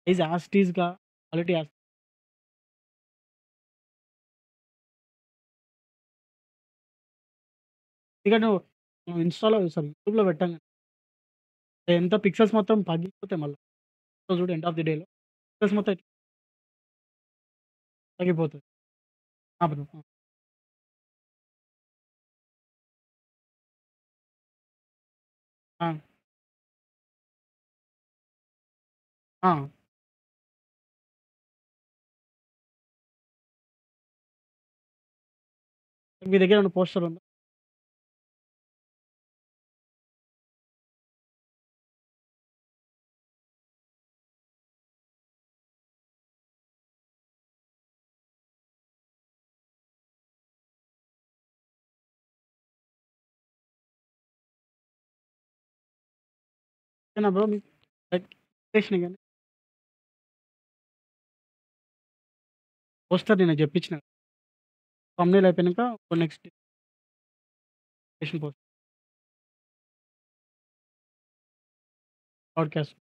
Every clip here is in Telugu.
సైజ్ యాస్ ఇట్ ఈస్‌గా క్వాలిటీ యాస్ ఎందుకంటే నువ్వు ఇన్‌స్టా‌లో సారీ యూట్యూబ్‌లో పెట్టంగానే ఎంత పిక్సెల్స్ మొత్తం పగిలిపోతాయి మళ్ళా. చూడు ఎండ్ ఆఫ్ ది డేలో పిక్సెల్స్ మొత్తం తగ్గిపోతది. ఆ! బ్రో. ఆ! ఆ! మీ దగ్గర ఏమన్నా పోస్టర్ ఉందా? ఓకేనా బ్రో మీకు లైక్ ఇన్స్పిరేషనే గాని పోస్టర్ నేను జెప్పించిన. థంబ్‌నెయిల్ అయిపోయినాక నెక్స్ట్ ఇన్స్పిరేషన్ పోస్ట్ పాడ్‌కాస్ట్.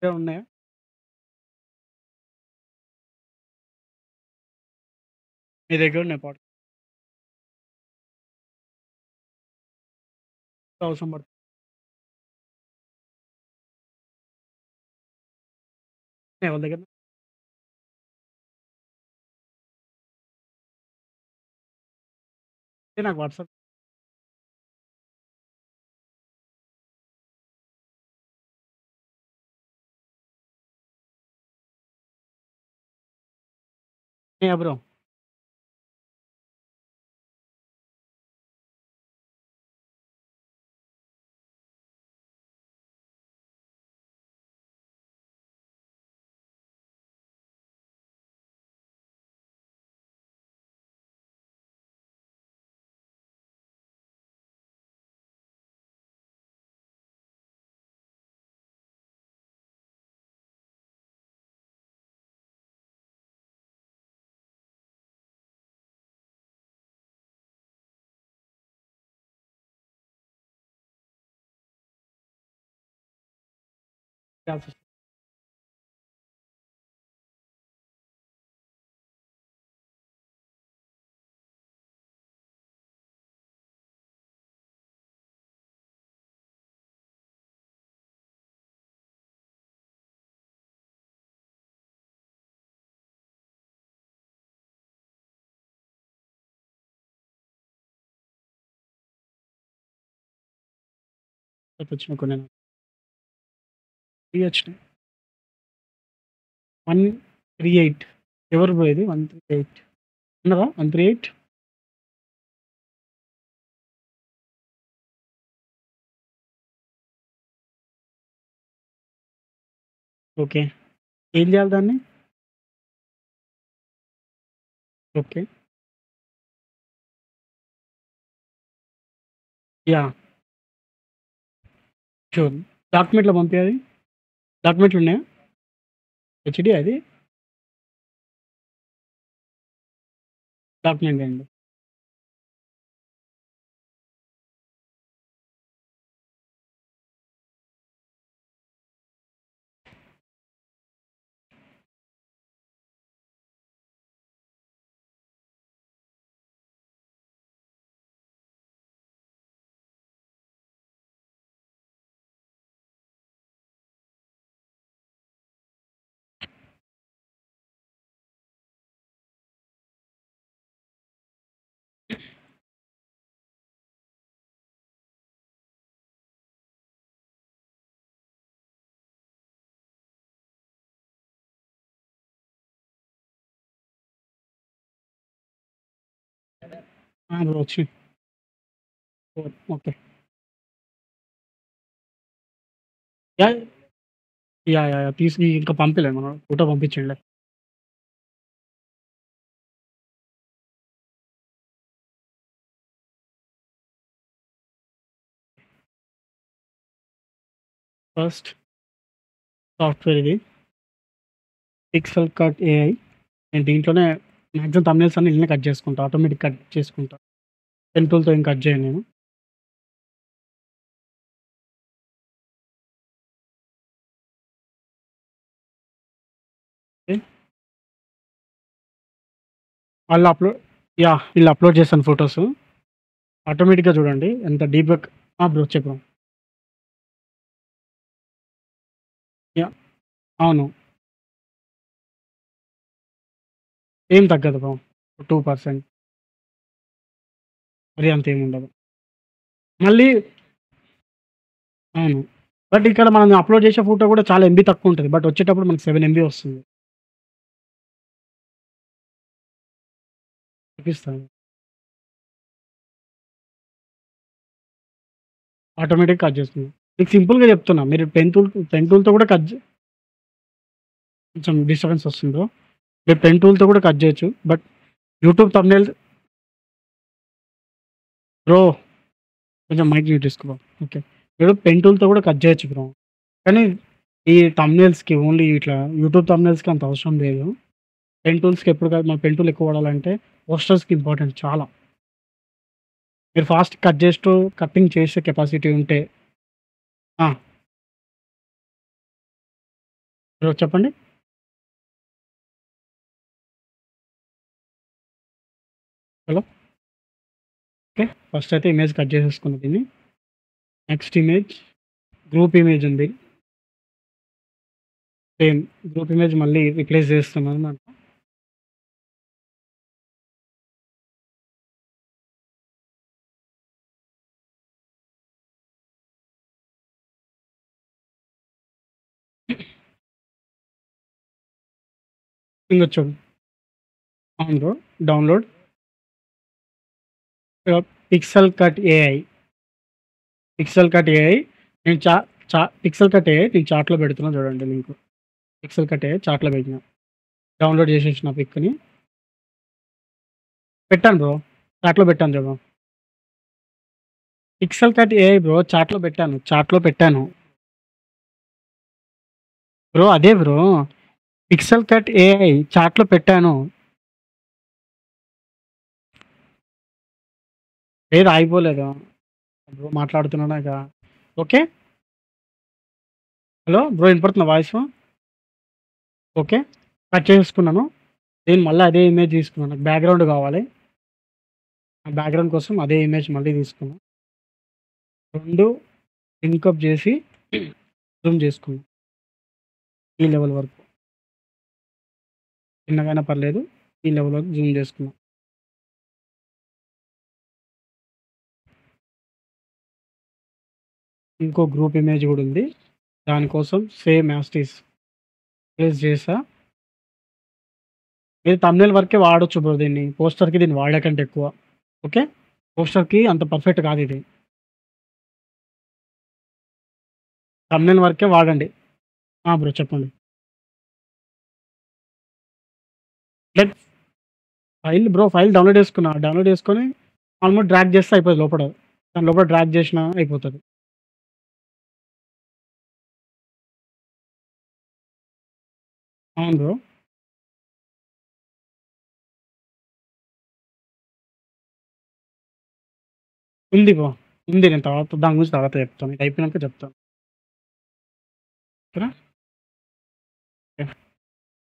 ఉన్నాయా? మీ దగ్గర ఉన్నాయి అవసరం పడుతుంది. ఎవరి దగ్గర నాకు వాట్సాప్ యాహ్! బ్రో. చేయాల్సొస్తది. వచ్చిన కొన్ని 3 వచ్చినాయి. 138 ఎవరు బ్రో ఇది 138 ఉన్నదా 138? ఓకే. ఏం జేయాలి దాన్ని? ఓకే. యాహ్! షూర్. డాక్యుమెంట్‌లో పంపియది? డాక్యుమెంట్లున్నాయా? హెచ్‌డీయా అది? డాక్యుమెంట్ అండి. ఆ! బ్రో వచ్చినియి. ఓకే. యాహ్! యాహ్! తీసి ఇంకా పంపియలే మనం ఫోటో పంపించిండులే. ఫస్ట్ సాఫ్ట్‌వేర్ ఇది. Pixel cut AI. నేను దీంట్లోనే మాక్సిమం థంబ్‌నెయిల్స్ అన్నీ నేనే కట్ చేసుకుంటా. ఆటోమేటిక్ కట్ చేసుకుంటా. పెన్ టూల్‌తో ఏం కట్ చేయను నేను. ఓకే. వాళ్ళు వీళ్ళు అప్‌లోడ్ చేశాను ఫోటోసు. ఆటోమేటిక్‌గా చూడండి ఎంత డీప్‌గా బ్రో చెప్పు. యాహ్! అవును. ఏం తగ్గదు బ్రో. 2% మరి అంతేముండదు. మళ్ళీ అవును. బట్ ఇక్కడ మనం అప్‌లోడ్ చేసే ఫోటో కూడా చాలా ఎంబీ తక్కువుంటది. బట్ వచ్చేటప్పుడు మనకు 7 ఎంబీ వస్తుంది. చూపిస్తాను. ఆటోమేటిక్‌గా కట్ చేస్తుంది. మీకు సింపుల్‌గా చెప్తున్నా. మీరు పెన్ టూల్‌తో కూడా కొంచెం డిస్టర్బెన్స్ వస్తుంది బ్రో. మీరు పెన్ టూల్‌తో కూడా కట్ చేయొచ్చు. బట్ యూట్యూబ్ థంబ్‌నెయిల్స్ బ్రో కొంచెం మైక్ మ్యూట్ చేసుకో బ్రో. ఓకే. మీరు పెన్ టూల్‌తో కూడా కట్ చేయొచ్చు బ్రో. కానీ ఈ థంబ్‌నెయిల్స్‌కి ఓన్లీ ఇట్లా యూట్యూబ్ థంబ్‌నెయిల్స్‌కి అంత అవసరం లేదు. పెన్ టూల్స్‌కి ఎప్పుడు కాదు మన పెన్ టూల్ ఎక్కువ వాడాలంటే పోస్టర్స్‌కి ఇంపార్టెంట్ చాలా. మీరు ఫాస్ట్ కటింగ్ చేసే కెపాసిటీ ఉంటే ఆ! బ్రో చెప్పండి? హలో! ఓకే. ఫస్ట్ అయితే ఇమేజ్ కట్ చేసేసుకున్నా దీన్ని. నెక్స్ట్ ఇమేజ్ గ్రూప్ ఇమేజ్ ఉంది. సేమ్ గ్రూప్ ఇమేజ్ మళ్ళీ రిప్లేస్ చేస్తున్నాననమాట. ఇంగొచ్చేది. అవును bro. Download pixel cut AI. Pixel cut AI నేను చా చా పిక్సెల్ కట్ ఏఐ నేను చార్ట్‌లో పెడుతున్నా చూడండి లింకు. పిక్సెల్ కట్ ఏఐ చార్ట్‌లో పెట్టినా. డౌన్‌లోడ్ చేసేసిన పిక్‌ని. పెట్టాను బ్రో. చార్ట్‌లో పెట్టాను చూడు. పిక్సెల్ కట్ ఏఐ బ్రో చార్ట్‌లో పెట్టాను. చార్ట్‌లో పెట్టాను. బ్రో అదే బ్రో. పిక్సెల్ కట్ ఏఐ చార్ట్‌లో పెట్టాను. లేదు ఆగిపోలేదు. బ్రో మాట్లాడుతున్నానుగా. ఓకే. హలో! బ్రో ఇనపడుతుందా వాయిసు? ఓకే. కట్ చేసేసుకున్నాను. నేను మళ్ళా అదే ఇమేజ్ తీసుకున్నాను. నాకు బ్యాక్‌గ్రౌండ్ కావాలి. ఆ బ్యాక్‌గ్రౌండ్ కోసం అదే ఇమేజ్ మళ్ళీ తీసుకున్నా. 2 లింకప్ చేసి జూమ్ చేసుకున్నా. ఈ లెవెల్ వరకు. చిన్నగైనా పర్లేదు. ఈ లెవెల్ వరకు జూమ్ చేసుకున్నా. ఇంకో గ్రూప్ ఇమేజ్ గూడా ఉంది. దానికోసం సేమ్ యాస్ టీజ్ ప్లేస్ చేశా. మీరు థంబ్‌నెయిల్ వరకే వాడొచ్చు బ్రో దీన్ని. పోస్టర్‌కి దీన్ని వాడే కంటే ఎక్కువ. ఓకే. పోస్టర్‌కి అంత పర్ఫెక్ట్ కాదిది. థంబ్‌నెయిల్ వరకే వాడండి. బ్రో చెప్పండి. లైక్ ఫైల్ డౌన్‌లోడ్ చేసుకున్నా. డౌన్‌లోడ్ చేసుకొని ఆల్మోస్ట్ డ్రాగ్ చేస్తే అయిపోద్ది లోపల. దాని లోపల డ్రాగ్ చేసినా అయిపోతది. అవును బ్రో. ఉంది బ్రో. ఉంది. నేను దాని గురించి తర్వాత చెప్తాను. ఇది అయిపోయినాక చెప్తాను. ఓకేనా? యాహ్!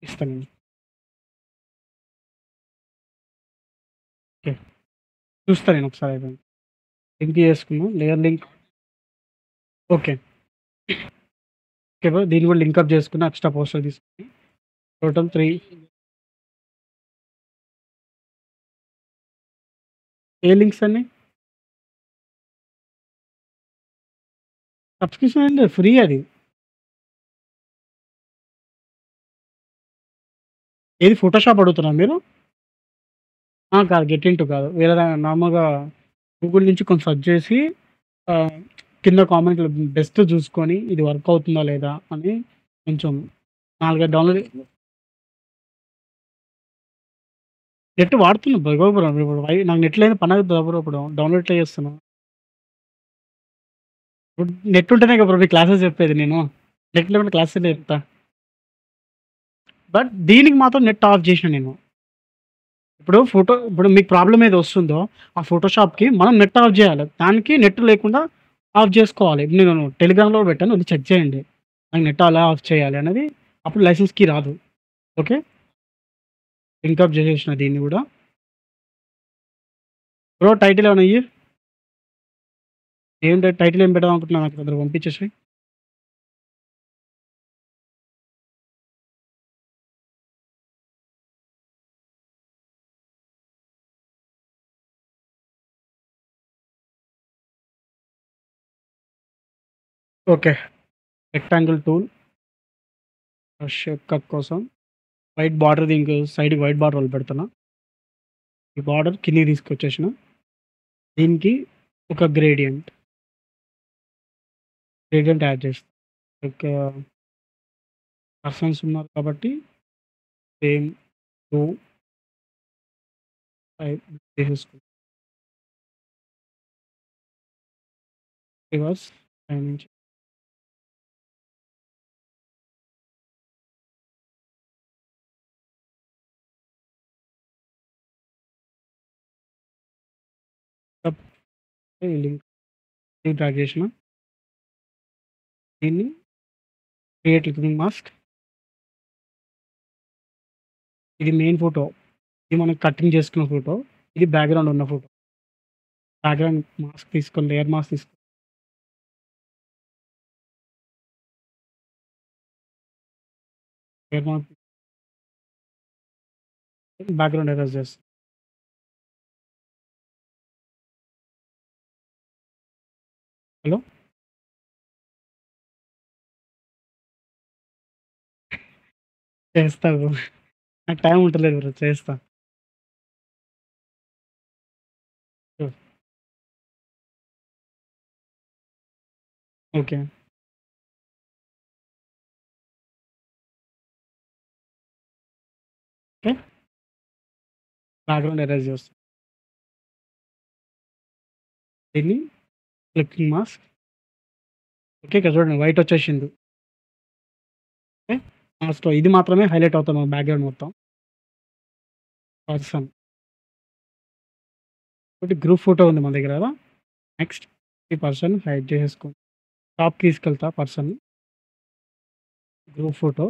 ఇస్తాను నేను. ఓకే. చూస్తా నేను ఒకసారి అయిపోయినాక. లింక్ చేసుకున్నా. Layer link okay. Okay bro. దీన్ని కూడా లింకప్ చేసుకున్నా. ఎక్స్‌ట్రా పోస్టర్ తీసుకొని టోటల్ 3 ఏ లింక్స్ అన్ని? సబ్స్క్రిప్షన్ ఏం లేదు. ఫ్రీ అది. ఏది ఫోటోషాప్ అడుగుతున్నారా మీరు? కాదు. గెట్ ఇంటూ కాదు. వేరే నార్మల్‌గా గూగుల్ నుంచి కొంచెం సెర్చ్ చేసి ఆహ్, కింద కామెంట్‌లో బెస్ట్ చూసుకొని ఇది వర్క్ అవుతుందా లేదా అని కొంచెం 4, 5 డౌన్‌లోడ్ నెట్ వాడుతున్నా బ్రో. ఇగో బ్రో ఇప్పుడు నాకు నెట్ లేని పనవుతదా బ్రో ఇప్పుడు. డౌన్‌లోడ్ ఎట్లా చేస్తున్నా? ఇప్పుడు నెట్ ఉంటేనే కదా బ్రో మీకు క్లాసెస్ చెప్పేది నేను. నెట్ లేకుండా క్లాస్ ఎలా చెప్తా? బట్ దీనికి మాత్రం నెట్ ఆఫ్ చేసినా నేను. ఇప్పుడు మీకు ప్రాబ్లమ్ ఏది వస్తుందో, ఆ ఫోటోషాప్‌కి మనం నెట్ ఆఫ్ జేయాలి. దానికి నెట్ లేకుండా ఆఫ్ జేసుకోవాలి. ఇప్పుడు నేను టెలిగ్రామ్‌లో పెట్టాను. వెళ్లి చెక్ చేయండి. నాకు నెట్ ఎలా ఆఫ్ చేయాలి అనేది. అప్పుడు లైసెన్స్ కీ రాదు. ఓకే. లింక్ అప్ చేసేసిన దీన్ని గూడా. బ్రో టైటిల్ ఏమన్నా ఇయ్యి. టైటిల్ ఏం పెడదాం అనుకుంటున్నావు నాకు తొందరగా పంపించేసేయి. Okay. Rectangle tool shape cut కోసం వైట్ బార్డర్ దీనికి సైడ్‌కి వైట్ బార్డర్ వదిలిపెడుతున్నా. ఈ బార్డర్ కిందకి తీసుకొచ్చేసిన. దీనికి ఒక గ్రేడియంట్ యాడ్ చేస్తా. ఒక పర్సన్స్ ఉన్నారు కాబట్టి సేమ్ 2, 5 చేసేసుకుంటా. రివర్స్ పైనుంచి అప్ ఈ లింక్ డ్రాగ్ చేసిన. దీన్ని క్రియేట్ లింక్ మాస్క్. ఇది మెయిన్ ఫోటో. ఇది మనం కటింగ్ చేసుకున్న ఫోటో. ఇది బ్యాక్‌గ్రౌండ్ ఉన్న ఫోటో. బ్యాక్‌గ్రౌండ్ మాస్క్ తీసుకొని లేయర్ మాస్క్ తీసుకొని లేయర్ మాస్క్ బ్యాక్‌గ్రౌండ్ ఎరేజ్ చేస్తా. హలో! చేస్తా బ్రో. నాకు టైం ఉంటలేదు బ్రో చేస్తా. హ్మ్. ఓకే. ఓకే. బ్యాక్‌గ్రౌండ్ ఎరేజ్ చేస్తా. దీన్ని క్లిప్పింగ్ మాస్క్. ఓకే. ఇక్కడ చూడండి వైట్ వచ్చేసింది. ఓకే. లాస్ట్‌లో ఇది మాత్రమే హైలైట్ అవుతుంది మన బ్యాక్‌గ్రౌండ్ మొత్తం. పర్సన్. ఒకటి గ్రూప్ ఫోటో ఉంది మన దగ్గర కదా! నెక్స్ట్ ఈ పర్సన్ హైడ్ చేసేసుకోండి. టాప్‌కి తీసుకెళ్తా పర్సన్‌ని. Group photo.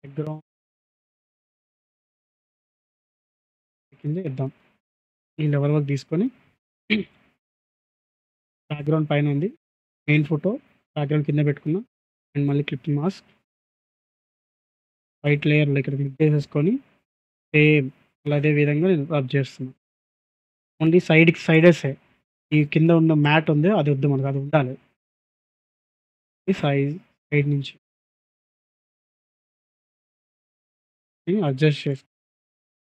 బ్యాక్‌గ్రౌండ్ కింద ఇద్దాం. ఈ లెవెల్ వరకు తీసుకొని బ్యాక్‌గ్రౌండ్ పైన ఉంది. మెయిన్ ఫోటో బ్యాక్‌గ్రౌండ్ కింద పెట్టుకున్నా. అండ్ మళ్ళీ క్లిప్పింగ్ మాస్క్ వైట్ లేయర్‌లో ఇక్కడ క్లిక్ చేసేసుకొని సేమ్ మళ్ళీ అదే విధంగా నేను రబ్ చేస్తున్నా. ఓన్లీ సైడెసే. ఈ కింద ఉన్న మ్యాట్ ఉంది అది వద్దు మనకు అది ఉండాలి. ఈ సైడ్ నుంచి అడ్జస్ట్ చేసి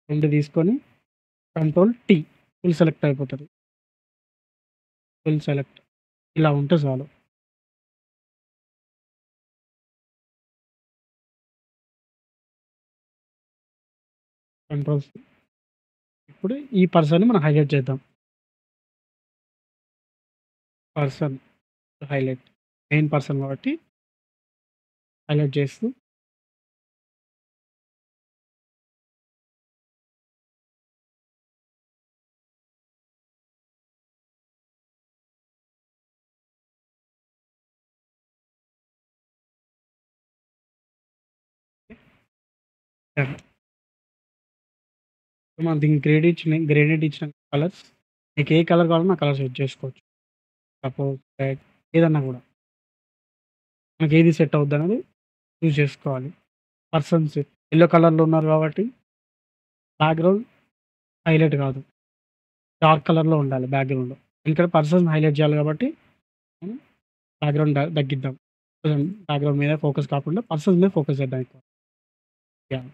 2 తీసుకొని కంట్రోల్ టీ ఫుల్ సెలెక్ట్ అయిపోతది. ఫుల్ సెలెక్ట్ ఇలా ఉంటే చాలు. Control C. ఇప్పుడు ఈ పర్సన్‌ని మనం హైలైట్ చేద్దాం. Person highlight. మెయిన్ పర్సన్ కాబట్టి హైలైట్ చేస్తూ డన్. మనం దీనికి గ్రేడియంట్ ఇచ్చిన కలర్స్ మీకు ఏ కలర్ కావాలన్నా ఆ కలర్ సెట్ చేసుకోవచ్చు. సపోజ్ రెడ్ ఏదన్నా కూడా. మనకి ఏది సెట్ అవుద్దనేది చూజ్ చేసుకోవాలి. పర్సన్స్ యెల్లో కలర్‌లో ఉన్నారు కాబట్టి బ్యాక్‌గ్రౌండ్ హైలైట్ కాదు. డార్క్ కలర్‌లో ఉండాలి బ్యాక్‌గ్రౌండ్. ఎందుకంటే పర్సన్స్‌ని హైలైట్ చేయాలి కాబట్టి మనం బ్యాక్‌గ్రౌండ్ తగ్గిద్దాం. కొంచెం బ్యాక్‌గ్రౌండ్ మీద ఫోకస్ కాకుండా పర్సన్స్ మీద ఫోకస్ చేద్దాం ఎక్కువ. యాహ్!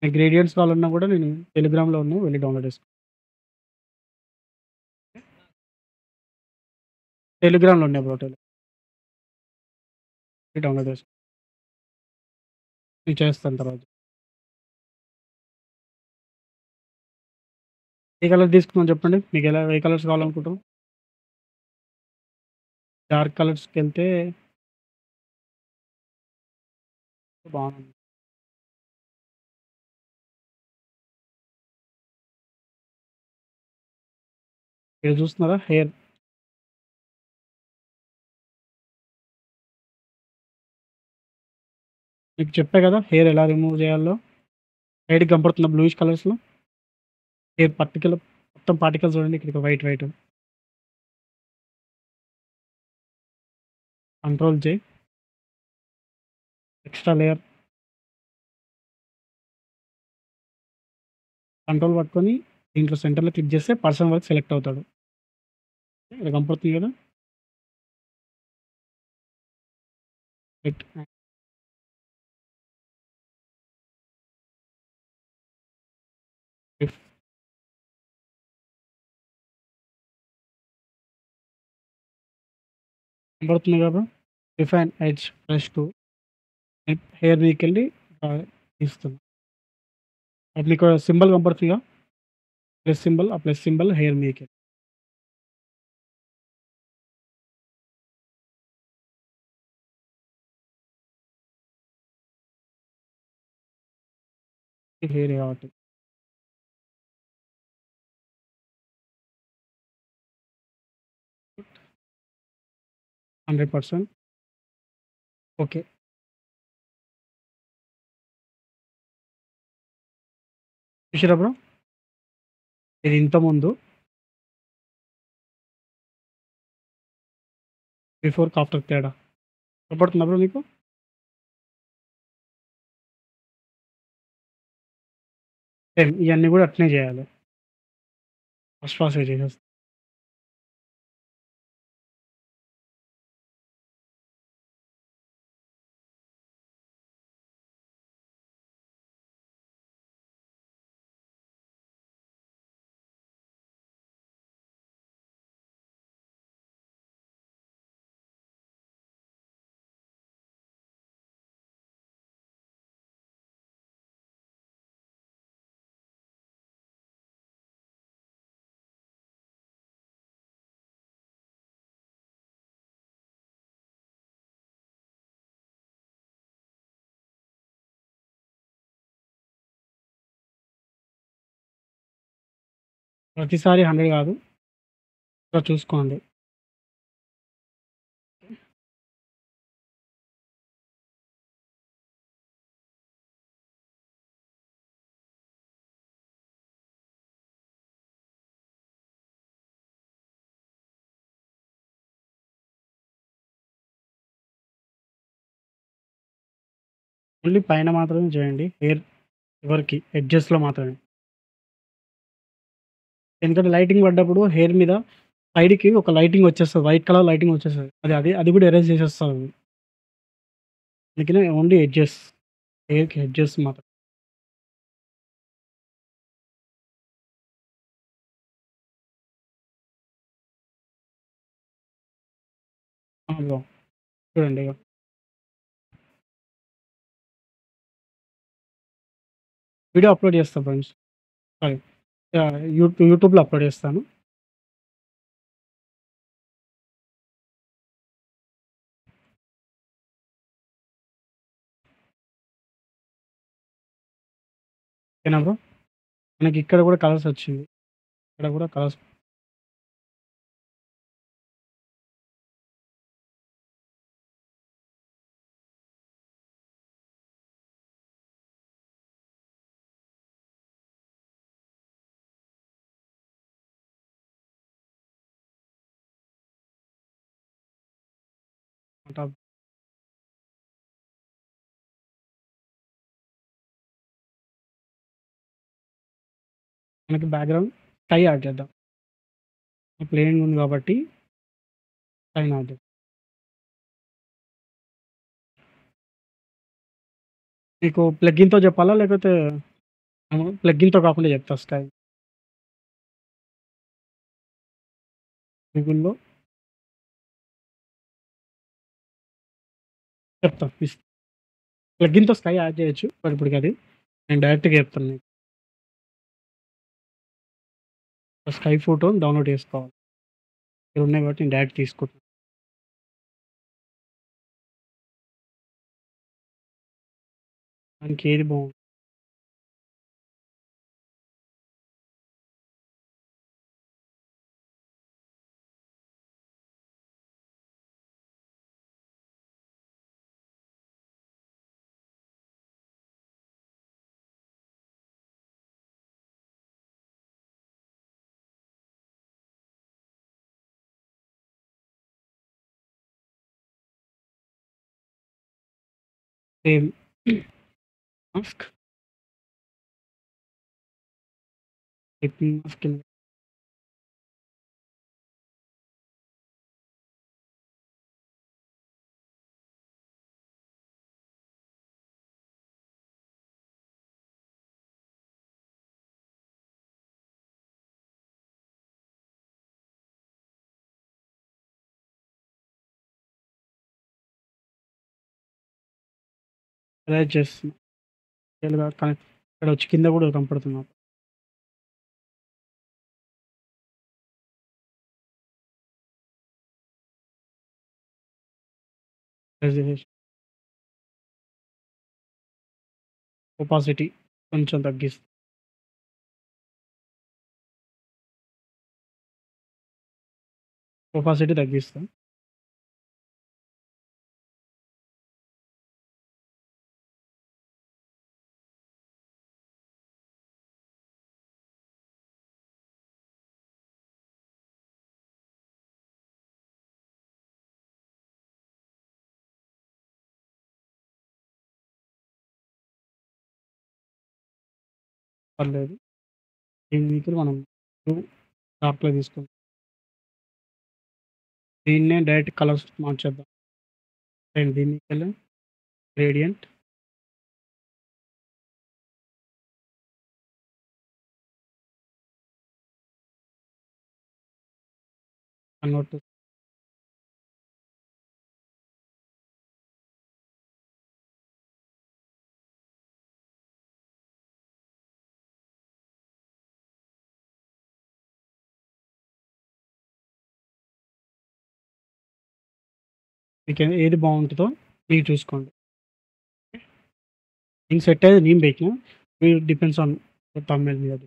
మీకు గ్రేడియంట్స్ కావాలన్నా కూడా నేను టెలిగ్రామ్‌లో ఉన్నాయి వెళ్లి డౌన్‌లోడ్ చేసుకోండి. టెలిగ్రామ్‌లో ఉన్నాయి బ్రో డౌన్‌లోడ్ చేసుకోండి. నేను చేస్తాను తర్వాత. ఏ కలర్ తీసుకుందాం చెప్పండి? మీకెలా ఏ కలర్స్ కావాలనుకుంటున్నారు? డార్క్ కలర్స్‌కెళ్తే బాగుంది. ఇక్కడ చూస్తున్నారా హెయిర్ మీకు చెప్పా కదా! హెయిర్ ఎలా రిమూవ్ చేయాలో. సైడ్‌కి కనపడుతుందా బ్లూయిష్ కలర్స్‌లో? హెయిర్ మొత్తం పార్టికల్స్ చూడండి ఇక్కడికి వైట్ వైట్. కంట్రోల్ జే, ఎక్స్‌ట్రా లేయర్ కంట్రోల్ పట్టుకొని దీంట్లో సెంటర్‌లో క్లిక్ చేస్తే పర్సన్ వరకు సెలెక్ట్ అవుతాడు. ఇక్కడ కనపడుతుంది కదా! రైట్. ఇఫ్ కనపడుతుంది కదా! Refine edge brush tool hair మీదకెళ్ళి తీస్తున్నా. అది మీకు సింబల్ కనపడుతుందిగా ప్లస్ సింబల్, ఆ ప్లస్ సింబల్ హెయిర్ మీదకెళ్ళి హెయిర్ కాబట్టి 100% ఓకే. చూసిర్రా బ్రో? ఇది ఇంతకుముందు బిఫోర్‌కి ఆఫ్టర్ తేడా. కనపడుతుందా బ్రో మీకు? సేమ్ ఇయన్నీ కూడా అట్నే చేయాలి. ఫస్ట్ ఫాస్ట్‌గా చేసేస్తా. ప్రతిసారి 100 కాదు. ఒకసారి చూసుకోండి. ఓన్లీ పైన మాత్రమే చేయండి. హెయిర్ చివరికి ఎడ్జెస్‌లో మాత్రమే. ఎందుకంటే లైటింగ్ పడ్డప్పుడు హెయిర్ మీద సైడ్‌కి ఒక లైటింగ్ వచ్చేస్తది. వైట్ కలర్ లైటింగ్ వచ్చేస్తది. అది కూడా ఎరేజ్ చేసేస్తది. అందుకనే ఓన్లీ ఎడ్జెస్. హెయిర్‌కి ఎడ్జెస్ మాత్రం. ఆ! బ్రో చూడండి ఇగ. వీడియో అప్‌లోడ్ చేస్తా ఫ్రెండ్స్. సారీ యూట్యూబ్‌లో అప్‌లోడ్ చేస్తాను. ఓకేనా బ్రో? మనకి ఇక్కడ కూడా కలర్స్ వచ్చింది. ఇక్కడ కూడా కలర్స్ టాప్ మనకి బ్యాక్‌గ్రౌండ్ స్కై యాడ్ చేద్దాం. ప్లెయిన్‌గా ఉంది కాబట్టి స్కైని యాడ్ చేద్దాం. మీకు ప్లగిన్‌తో చెప్పాలా? లేకపోతే ప్లగిన్‌తో కాకుండా చెప్తా స్కై. గూగుల్‌లో చెప్తా. ప్లగిన్‌తో స్కై యాడ్ చేయొచ్చు. బట్ ఇప్పటికది నేను డైరెక్ట్‌గా చెప్తాను మీకు. స్కై ఫోటోని డౌన్‌లోడ్ చేసుకోవాలి. ఇక్కడ ఉన్నాయి కాబట్టి నేను డైరెక్ట్ తీసుకుంటున్నా. దానికి ఏది బావుంది? సేమ్ మాస్క్, స్లీపింగ్ మాస్క్ కింద రిలైజ్ చేస్తున్నా. రియల్‌గా కనెక్ట్ ఇక్కడొచ్చి కింద గూడా కనపడుతుంది నాకు. రెజల్యూషన్, ఒపాసిటీ కొంచెం తగ్గిస్తా. ఒపాసిటీ తగ్గిస్తా. పర్లేదు. దీనికి మనం డార్క్‌లో తీసుకుందాం. దీన్నే డైరెక్ట్ కలర్స్ మార్చేద్దాం. అండ్ దీనికెళ్ళి గ్రేడియంట్ కన్వర్ట్ టు మీకు ఏది బావుంటదో మీరు చూసుకోండి. నేను సెట్ అయ్యేది నేను పెట్టినా. మీరు డిపెండ్స్ ఆన్ థంబ్‌నెయిల్ మీద.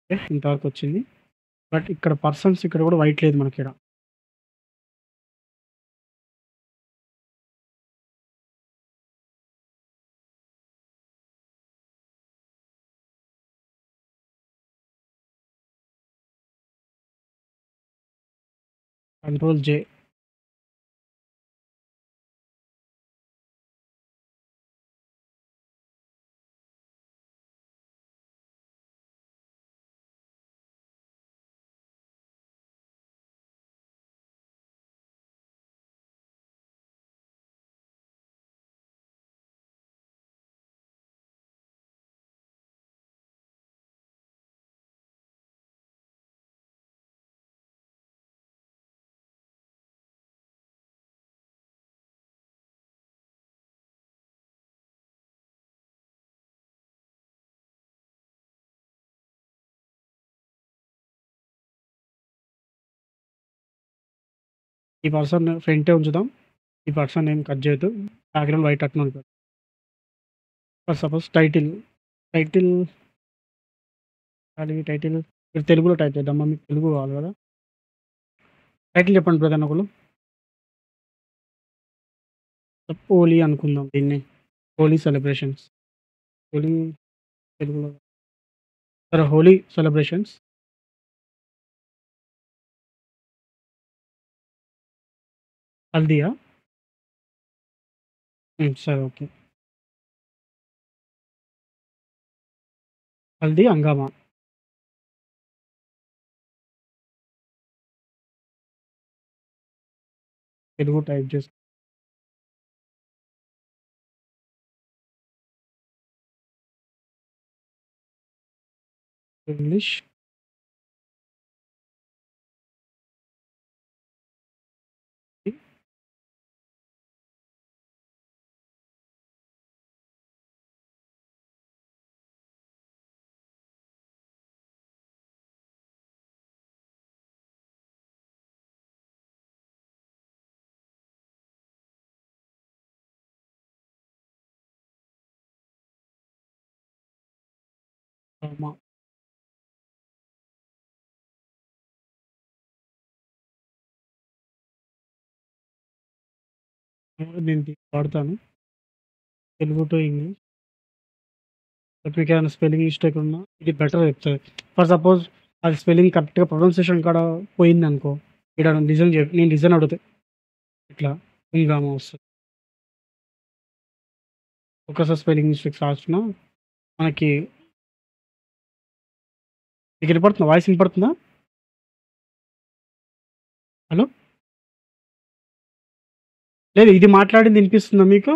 ఓకే. ఇంతవరకొచ్చింది. బట్ ఇక్కడ పర్సన్స్ ఇక్కడ గూడా వైట్ లేదు మనకీడ. కంట్రోల్ జే. ఈ పర్సన్ ఫ్రంటే ఉంచుదాం. ఈ పర్సన్ నేమ్ కట్ చేయొద్దు. బ్యాక్‌గ్రౌండ్ వైట్ అట్నే ఉంటది. ఫర్ సపోజ్ టైటిల్ ఖాళీ టైటిల్ మీరు తెలుగులో టైప్ చేద్దామా? మీకు తెలుగు కావాలి గదా! టైటిల్ చెప్పండి బ్రదర్ ఒకళ్ళు. హోలీ అనుకుందాం దీన్ని. హోలీ సెలబ్రేషన్స్. హోలీ తెలుగులో సరే హోలీ సెలబ్రేషన్స్. హల్దీయా? సరే ఓకే. హల్దీ హంగామా. తెలుగు టైప్ చేసి ఇంగ్లీష్ ఆమా. నేను వాడతాను. Telugu to English. మీకేమైనా స్పెల్లింగ్ మిస్టేక్ ఉన్నా ఇది బెటర్ చెప్తది. ఫర్ సపోజ్ అది స్పెల్లింగ్ కరెక్ట్‌గా ప్రొనౌన్సియేషన్ కాడ పోయిందనుకో, ఈడ నేను రీజన్ అడుగుతా. ఇట్లా హంగామా వస్తది. ఒక్కసారి స్పెల్లింగ్ మిస్టేక్స్ రాసినా మనకి మీకు ఇనపడుతుందా? వాయిస్ ఇనపడుతుందా? హలో! లేదు ఇది మాట్లాడింది ఇనిపిస్తుందా మీకు?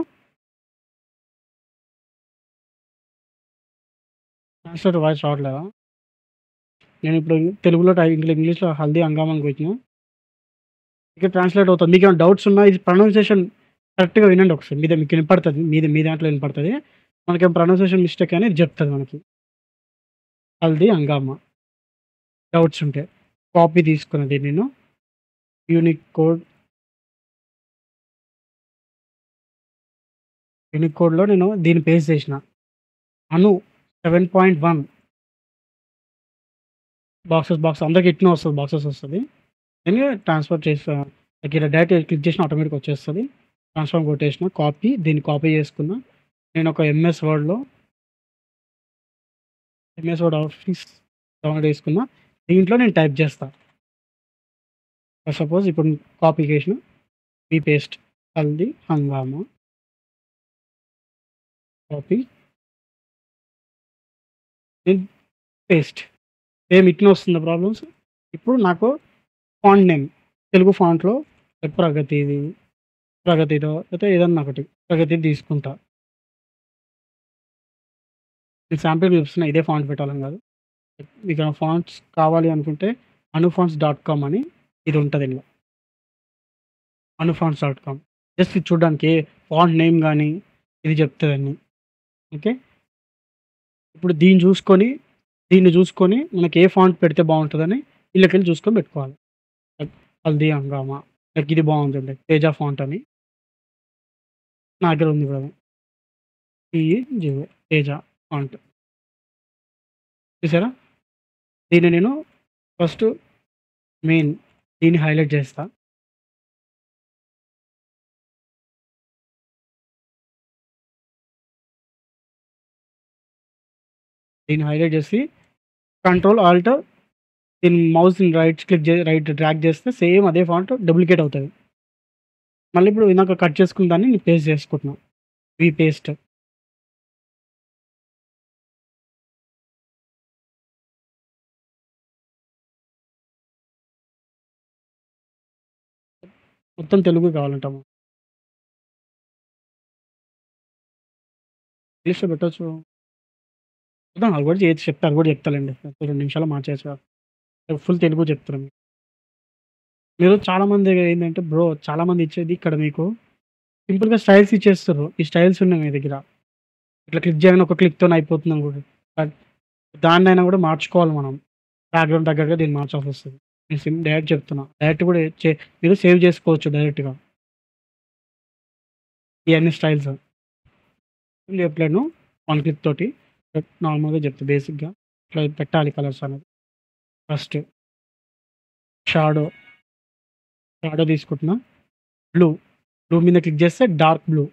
ట్రాన్స్‌లేటర్ వాయిస్ రావట్లేదా? నేనిప్పుడు తెలుగులో ఇంగ్లీష్‌లో హల్దీ హంగామా అని కొట్టినా. ఇక ట్రాన్స్‌లేట్ అవుతది. మీకేమైనా డౌట్స్ ఉన్నా ఇది ప్రొనౌన్సియేషన్ కరెక్ట్‌గా వినండి ఒకసారి. మీకు ఇనపడతది. మీ దాంట్లో ఇనపడతది. మనకేం ప్రొనౌన్సియేషన్ మిస్టేక్ అనేది జెప్తది మనకి. హల్దీ హంగామా. డౌట్స్ ఉంటే. కాపీ తీసుకున్నది నేను. యూనికోడ్ యూనికోడ్‌లో నేను దీన్ని పేస్ట్ చేసిన. అను 7.1 అందరికి ఇట్నే వస్తది. బాక్సెస్ వస్తది. నేను ట్రాన్స్‌ఫర్ చేసా. నాకు ఈడ డైరెక్ట్ క్లిక్ చేసినా ఆటోమేటిక్‌గా వచ్చేస్తది. ట్రాన్స్‌ఫార్మ్ కొట్టేసిన. దీన్ని కాపీ చేసుకున్నా. నేను ఒక ఎంఎస్ వర్డ్ ఆఫీస్ డౌన్‌లోడ్ చేసుకున్నా. దీంట్లో నేను టైప్ చేస్తా. ఫర్ సపోజ్ ఇప్పుడు కాపీ చేసిన. పేస్ట్ హల్దీ హంగామా కాపీ దెన్ పేస్ట్. సేమ్ ఇట్నే వస్తుందా ప్రాబ్లమ్స్? ఇప్పుడు నాకు ఫాంట్ నేమ్ తెలుగు ఫాంట్‌లో ప్రగతిది, ప్రగతిదో లేతే ఏదన్నా ఒకటి ప్రగతిది తీసుకుంటా. నేను శాంపిల్‌గా చూపిస్తున్నా ఇదే ఫాంట్ పెట్టాలని కాదు. మీకేమైనా ఫాంట్స్ కావాలి అనుకుంటే అనుఫాంట్స్.కామ్ అని ఇది ఉంటది ఇందులో. అనుఫాంట్స్.కామ్ జస్ట్ ఇది చూడడానికి ఫాంట్ నేమ్ గాని ఇది చెప్తదన్ని. ఓకే. ఇప్పుడు దీన్ని చూసుకొని మనకి ఏ ఫాంట్ పెడితే బావుంటదని ఇళ్ళకెళ్ళి చూసుకొని పెట్టుకోవాలి. లైక్ హల్దీ హంగామా లైక్ ఇది బావుందండి. తేజ ఫాంట్ అని నా దగ్గర ఉంది ఇప్పుడు అది. టీఈజీఓ తేజ ఫాంట్ చూసారా? దీన్ని నేను ఫస్ట్ మెయిన్ దీన్ని హైలైట్ చేస్తా. దీన్ని హైలైట్ చేసి కంట్రోల్ ఆల్ట్ దీన్ని మౌస్‌ని రైట్ డ్రాగ్ చేస్తే సేమ్ అదే ఫాంట్ డూప్లికేట్ అవుతది. మళ్ళీ ఇప్పుడు ఇందాక కట్ చేసుకున్న దాన్ని నేను పేస్ట్ చేసుకుంటున్నా. పేస్ట్ మొత్తం తెలుగు కావాలంటామా? ఇంగ్లీష్‌లో పెట్టొచ్చు. చూద్దాం అది కూడా చేయొచ్చు చెప్తా. అది కూడా చెప్తాలెండి. 2 నిమిషాల్లో మార్చేయొచ్చు. ఫుల్ తెలుగు చెప్తున్నా మీకు. మీరు చాలామంది ఏందంటే బ్రో చాలామంది ఇచ్చేది ఇక్కడ మీకు సింపుల్‌గా స్టైల్స్ ఇచ్చేస్తుర్రు. ఈ స్టైల్స్ ఉన్నాయి మీ దగ్గర. ఇట్లా క్లిక్ చేయగానే ఒక క్లిక్‌తోని అయిపోతుంది అనుకుంటారు. బట్ దాన్నైనా కూడా మార్చుకోవాలి మనం. బ్యాక్‌గ్రౌండ్ తగ్గట్టుగా దీన్ని మార్చాల్సొస్తది. నేను డైరెక్ట్ చెప్తున్నా. డైరెక్ట్ కూడా మీరు సేవ్ చేసుకోవచ్చు డైరెక్ట్‌గా. ఇయన్నీ స్టైల్స్. చెప్పలేను. వన్ క్లిక్ తోటి. నార్మల్‌గా చెప్తా బేసిక్‌గా. ఇట్లా పెట్టాలి కలర్స్ అనేది. ఫస్ట్ షాడో, షాడో తీసుకుంటున్నా. బ్లూ, బ్లూ మీద క్లిక్ చేస్తే డార్క్ బ్లూ.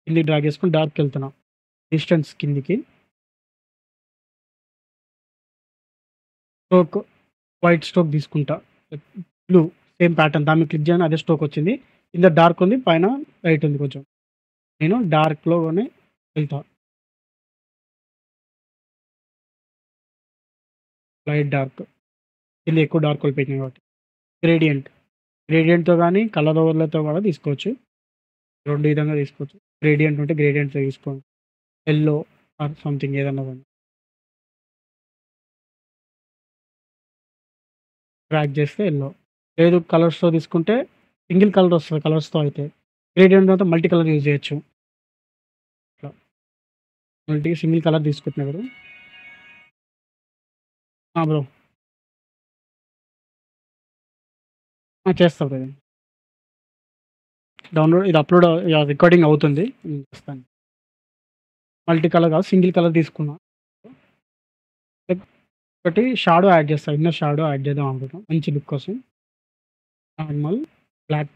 కిందకి డ్రాగ్ చేసుకొని డార్క్‌కెళ్తున్నా. డిస్టెన్స్ కిందికి. స్ట్రోక్ వైట్ స్ట్రోక్ తీసుకుంటా. బ్లూ సేమ్ ప్యాటర్న్ దాని మీద క్లిక్ చేయగానే అదే స్ట్రోక్ వచ్చింది. కింద డార్క్ ఉంది. పైన లైట్ ఉంది కొంచెం. నేను డార్క్‌లోనే వెళ్తా. Light dark. కింద ఎక్కువ డార్క్ అయిపోయినాయి కాబట్టి. గ్రేడియంట్. గ్రేడియంట్‌తో గాని, కలర్ ఓవర్‌లతో కూడా తీసుకోవచ్చు. 2 విధంగా తీసుకోవచ్చు. గ్రేడియంట్ ఉంటే గ్రేడియంట్‌తో తీసుకోండి. యెల్లో ఆర్ సంథింగ్ ఏదన్నా గాని. డ్రాగ్ చేస్తే యెల్లో. లేదు కలర్స్‌తో తీసుకుంటే సింగిల్ కలర్ వస్తది కలర్స్‌తో అయితే. గ్రేడియంట్ అయితే మల్టీ కలర్ యూజ్ చేయొచ్చు. ఇట్లా సింగిల్ కలర్ తీసుకుంటున్నా ఇప్పుడు. ఆ! బ్రో. ఆ! చేస్తా బ్రో ఇది. ఇది అప్‌లోడ్ రికార్డింగ్ అవుతుంది. చేస్తాను. మల్టీ కలర్ కాదు సింగిల్ కలర్ తీసుకున్నా. ఒకటి షాడో యాడ్ చేస్తా. ఇన్నర్ షాడో యాడ్ చేద్దాం అనుకుంటున్నా. మంచి లుక్ కోసం. నార్మల్ బ్లాక్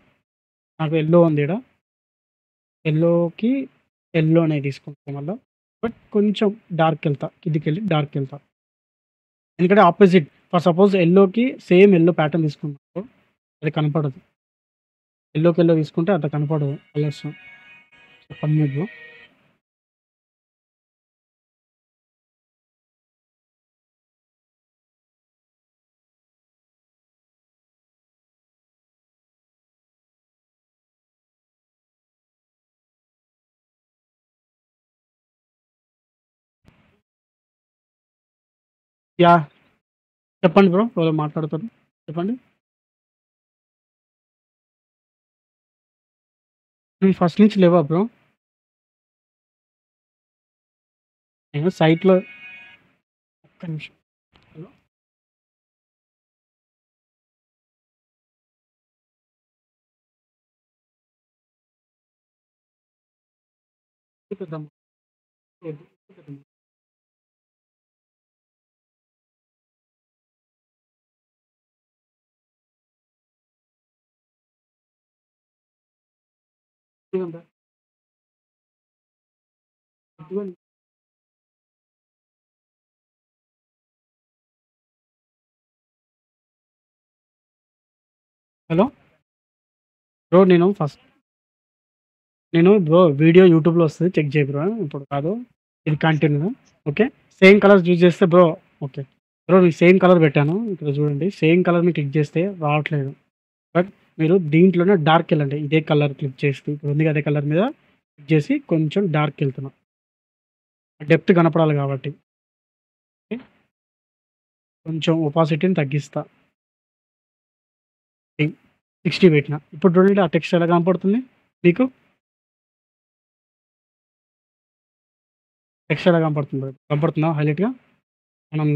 నాకు యెల్లో ఉంది ఈడ. యెల్లోకి యెల్లోనే తీసుకుంటా మళ్ళా. బట్ కొంచెం డార్క్‌కెళ్తా. కిందికెళ్ళి డార్క్‌కెళ్తా. ఎందుకంటే ఆపోజిట్ ఫర్ సపోజ్ యెల్లోకి సేమ్ యెల్లో ప్యాటర్న్ తీసుకున్నామనుకో అది కనపడదు. యెల్లోకి యెల్లో తీసుకుంటే అంత కనపడదు కలర్స్. చెప్పండి మీరు. యాహ్! చెప్పండి బ్రో. ఎవరో మాట్లాడుతుర్రు. చెప్పండి. నువ్వు ఫస్ట్ నుంచి లేవా బ్రో? నేను సైట్‌లో ఒక్క నిమిషం. హలో! పెద్దమ్మ. ఏది? పెద్దమ్మ. ఇదంతా. ఇదిగోండి. హలో! బ్రో నేను బ్రో వీడియో యూట్యూబ్‌లో వస్తది. చెక్ చేయి బ్రో. ఇప్పుడు కాదు. ఇది continue. Okay. Same colours use చేస్తే బ్రో ఓకే. బ్రో మీకు సేమ్ కలర్ పెట్టాను. ఇక్కడ చూడండి. సేమ్ కలర్ మీద క్లిక్ చేస్తే రావట్లేదు. బట్ మీరు దీంట్లోనే డార్క్‌కెళ్ళండి. ఇదే కలర్ క్లిక్ చేస్తూ ఇప్పుడు ఉంది అదే కలర్ మీద క్లిక్ చేసి కొంచెం డార్క్‌కెళ్తున్నా. డెప్త్ కనపడాలి కాబట్టి. ఓకే. కొంచెం ఒపాసిటీని తగ్గిస్తా. 60 పెట్టిన. ఇప్పుడు చూడండి ఆ టెక్స్ట్ ఎలా కనపడుతుంది మీకు? టెక్స్ట్ ఎలా కనపడుతుంది బ్రో? కనపడుతుందా హైలైట్‌గా? మనం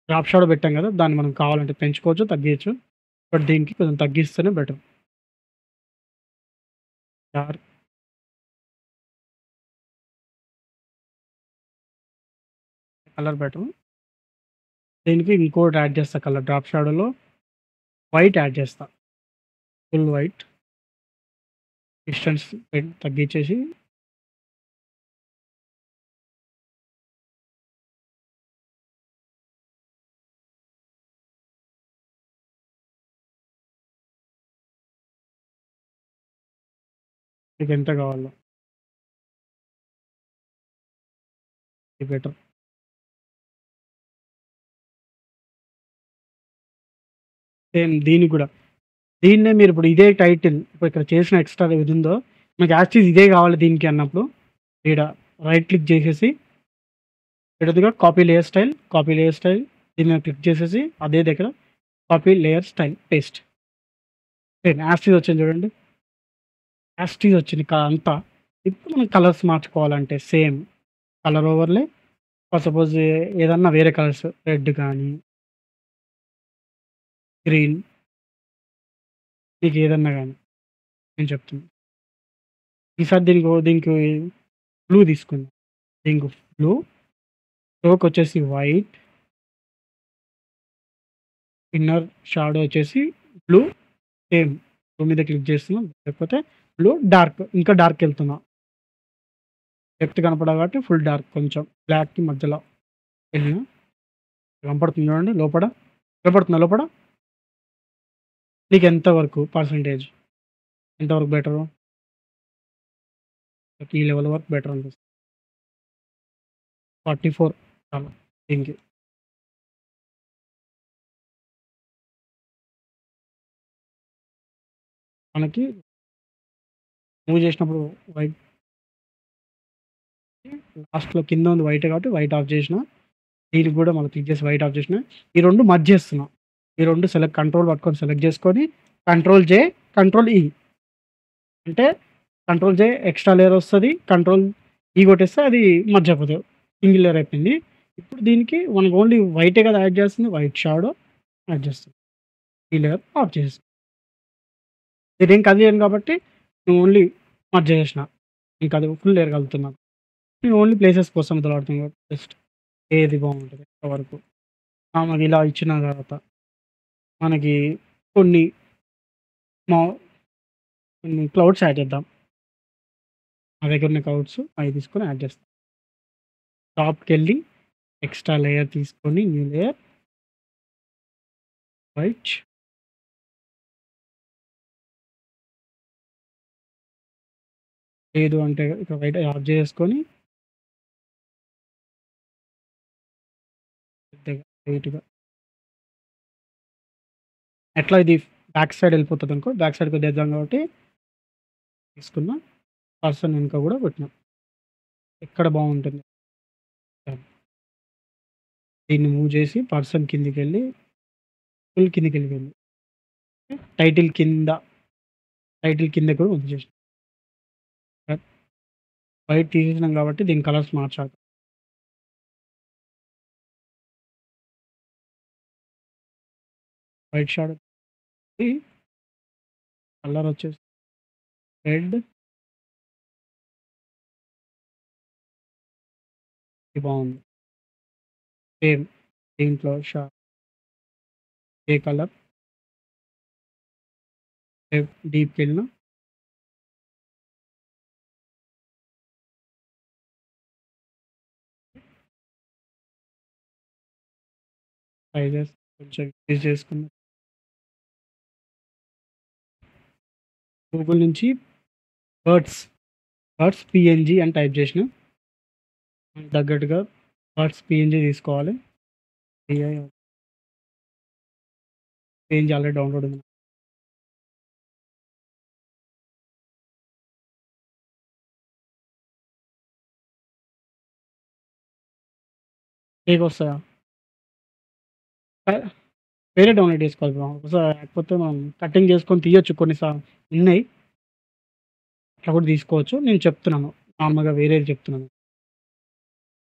డ్రాప్ షాడో పెట్టాం కదా! దాన్ని మనం కావాలంటే పెంచుకోవచ్చు, తగ్గియచ్చు. బట్ దీనికి కొంచెం తగ్గిస్తేనే బెటర్. Dark colour better. దీనికి ఇంకోటి యాడ్ చేస్తా కలర్ డ్రాప్ షాడోలో వైట్ యాడ్ చేస్తా. ఫుల్ వైట్ డిస్టెన్స్ తగ్గించేసి మీకు ఎంత కావాలో ఇది బెటర్. సేమ్ దీనికి కూడా. దీన్నే మీరు ఇప్పుడు ఇదే టైటిల్ ఇప్పుడు ఇక్కడ చేసిన ఎక్స్‌ట్రా ఏదుందో మీకు యాజ్ ఇట్ ఈజ్ ఇదే కావాలి దీనికి అన్నప్పుడు ఈడ రైట్ క్లిక్ చేసేసి ఎడదుగా కాపీ లేయర్ స్టైల్ దీని మీద క్లిక్ చేసేసి అదే దగ్గర copy layer style paste. Same as it is వచ్చింది చూడండి. యాజ్ ఇట్ ఈజ్ వచ్చింది అంతా. ఇప్పుడు మనం కలర్స్ మార్చుకోవాలంటే same colour overlay for suppose ఏదన్నా వేరే కలర్స్ రెడ్ గానీ, గ్రీన్ మీకేదన్నా గానీ నేను చెప్తున్నా. ఈసారి దీనికి బ్లూ తీసుకుందాం. దీనికి బ్లూ, స్ట్రోకొచ్చేసి వైట్, ఇన్నర్ షాడో వచ్చేసి బ్లూ సేమ్ బ్లూ మీద క్లిక్ చేస్తున్నాం. లేకపోతే బ్లూ డార్క్ ఇంకా డార్క్‌కెళ్తున్నా. డెప్త్ కనపడాలి కాబట్టి ఫుల్ డార్క్ కొంచెం బ్లాక్‌కి మధ్యలో ఎళ్ళినా కనపడుతుంది చూడండి లోపట. కనపడుతుందా లోపట? నీకెంత వరకు పర్సెంటేజ్ ఎంతవరకు బెటరు? ఈ లెవెల్ వరకు బెటర్ అనిపిస్తుంది. 44 చాలు దీనికి. మనకి మూవ్ చేసినప్పుడు వైట్ లాస్ట్‌లో కింద ఉంది వైటే కాబట్టి వైట్ ఆఫ్ చేసిన. దీనికి కూడా మళ్ళీ క్లిక్ చేసి వైట్ ఆఫ్ చేసిన. ఈ 2 మర్జ్ చేస్తున్నా. ఈ 2 కంట్రోల్ పట్టుకొని సెలెక్ట్ చేసుకొని కంట్రోల్ జే, కంట్రోల్ ఈ అంటే కంట్రోల్ జే ఎక్స్ట్రా లేయర్ వస్తది. కంట్రోల్ ఈ కొట్టేస్తే అది మర్జ్ అయిపోతది. సింగిల్ లేయర్ అయిపోయింది. ఇప్పుడు దీనికి మనకు ఓన్లీ వైటే కదా యాడ్ చేస్తుంది. వైట్ షాడో యాడ్ చేస్తుంది. ఈ లేయర్ ఆఫ్ చేసేసి నేనేం కదిలియను కాబట్టి నేను ఓన్లీ మర్జ్ చేసేసిన. ఇంకా అది ఫుల్ లేయర్ కలుపుతున్నా. నేను ఓన్లీ ప్లేసెస్ కోసం మొదలాడుతున్నా కాబట్టి జస్ట్ ఏది బాగుంటది అంతవరకు. ఆమెకిలా ఇచ్చిన తర్వాత మనకి కొన్ని మా కొన్ని క్లౌడ్స్ యాడ్ చేద్దాం. నా దగ్గరున్న క్లౌడ్స్ అవి తీసుకొని యాడ్ చేస్తాం. టాప్‌కెళ్ళి ఎక్స్‌ట్రా లేయర్ తీసుకొని న్యూ లేయర్ వైట్ లేదు అంటే ఇక వైట్ ఆఫ్ చేసుకొని పెద్దగా లైట్‌గా ఎట్లా ఇది బ్యాక్ సైడ్ ఎళ్ళిపోతదనుకో, బ్యాక్ సైడ్ కొద్దిద్దాం కాబట్టి తీసుకున్న పర్సన్ వెనక గూడా కొట్టినాం. ఎక్కడ బావుంటుంది. దీన్ని మూవ్ చేసి పర్సన్ కిందికెళ్ళి ఫుల్ కిందకెళ్ళిపోయింది. టైటిల్ కింద, టైటిల్ కిందకి కూడా వచ్చేసినాం. వైట్ తీసేసినాం కాబట్టి దీని కలర్స్ మార్చాలి. వైట్ షాడోకి కలర్ వచ్చేసి రెడ్ ఇది బావుంది. సేమ్ దీంట్లో ఏ కలర్ డీప్‌కెళ్ళిన సైజెస్ కొంచెం ఇంక్రీజ్ చేసుకున్న గూగుల్ నుంచి బర్డ్స్ పీఎన్‌జీ అని టైప్ చేసిన. దానికి తగ్గట్టుగా బర్డ్స్ పీఎన్‌జీ తీసుకోవాలి. పీఎన్‌జీ ఆల్రెడీ డౌన్‌లోడ్ ఉంది. మీకొస్తాయా? వేరే డౌన్‌లోడ్ చేసుకోవాలి బ్రో. లేకపోతే మనం కటింగ్ చేసుకొని తీయొచ్చు ఉన్నాయి. అట్లా కూడా తీసుకోవచ్చు. నేను చెప్తున్నాను. నార్మల్‌గా వేరేది చెప్తున్నాను.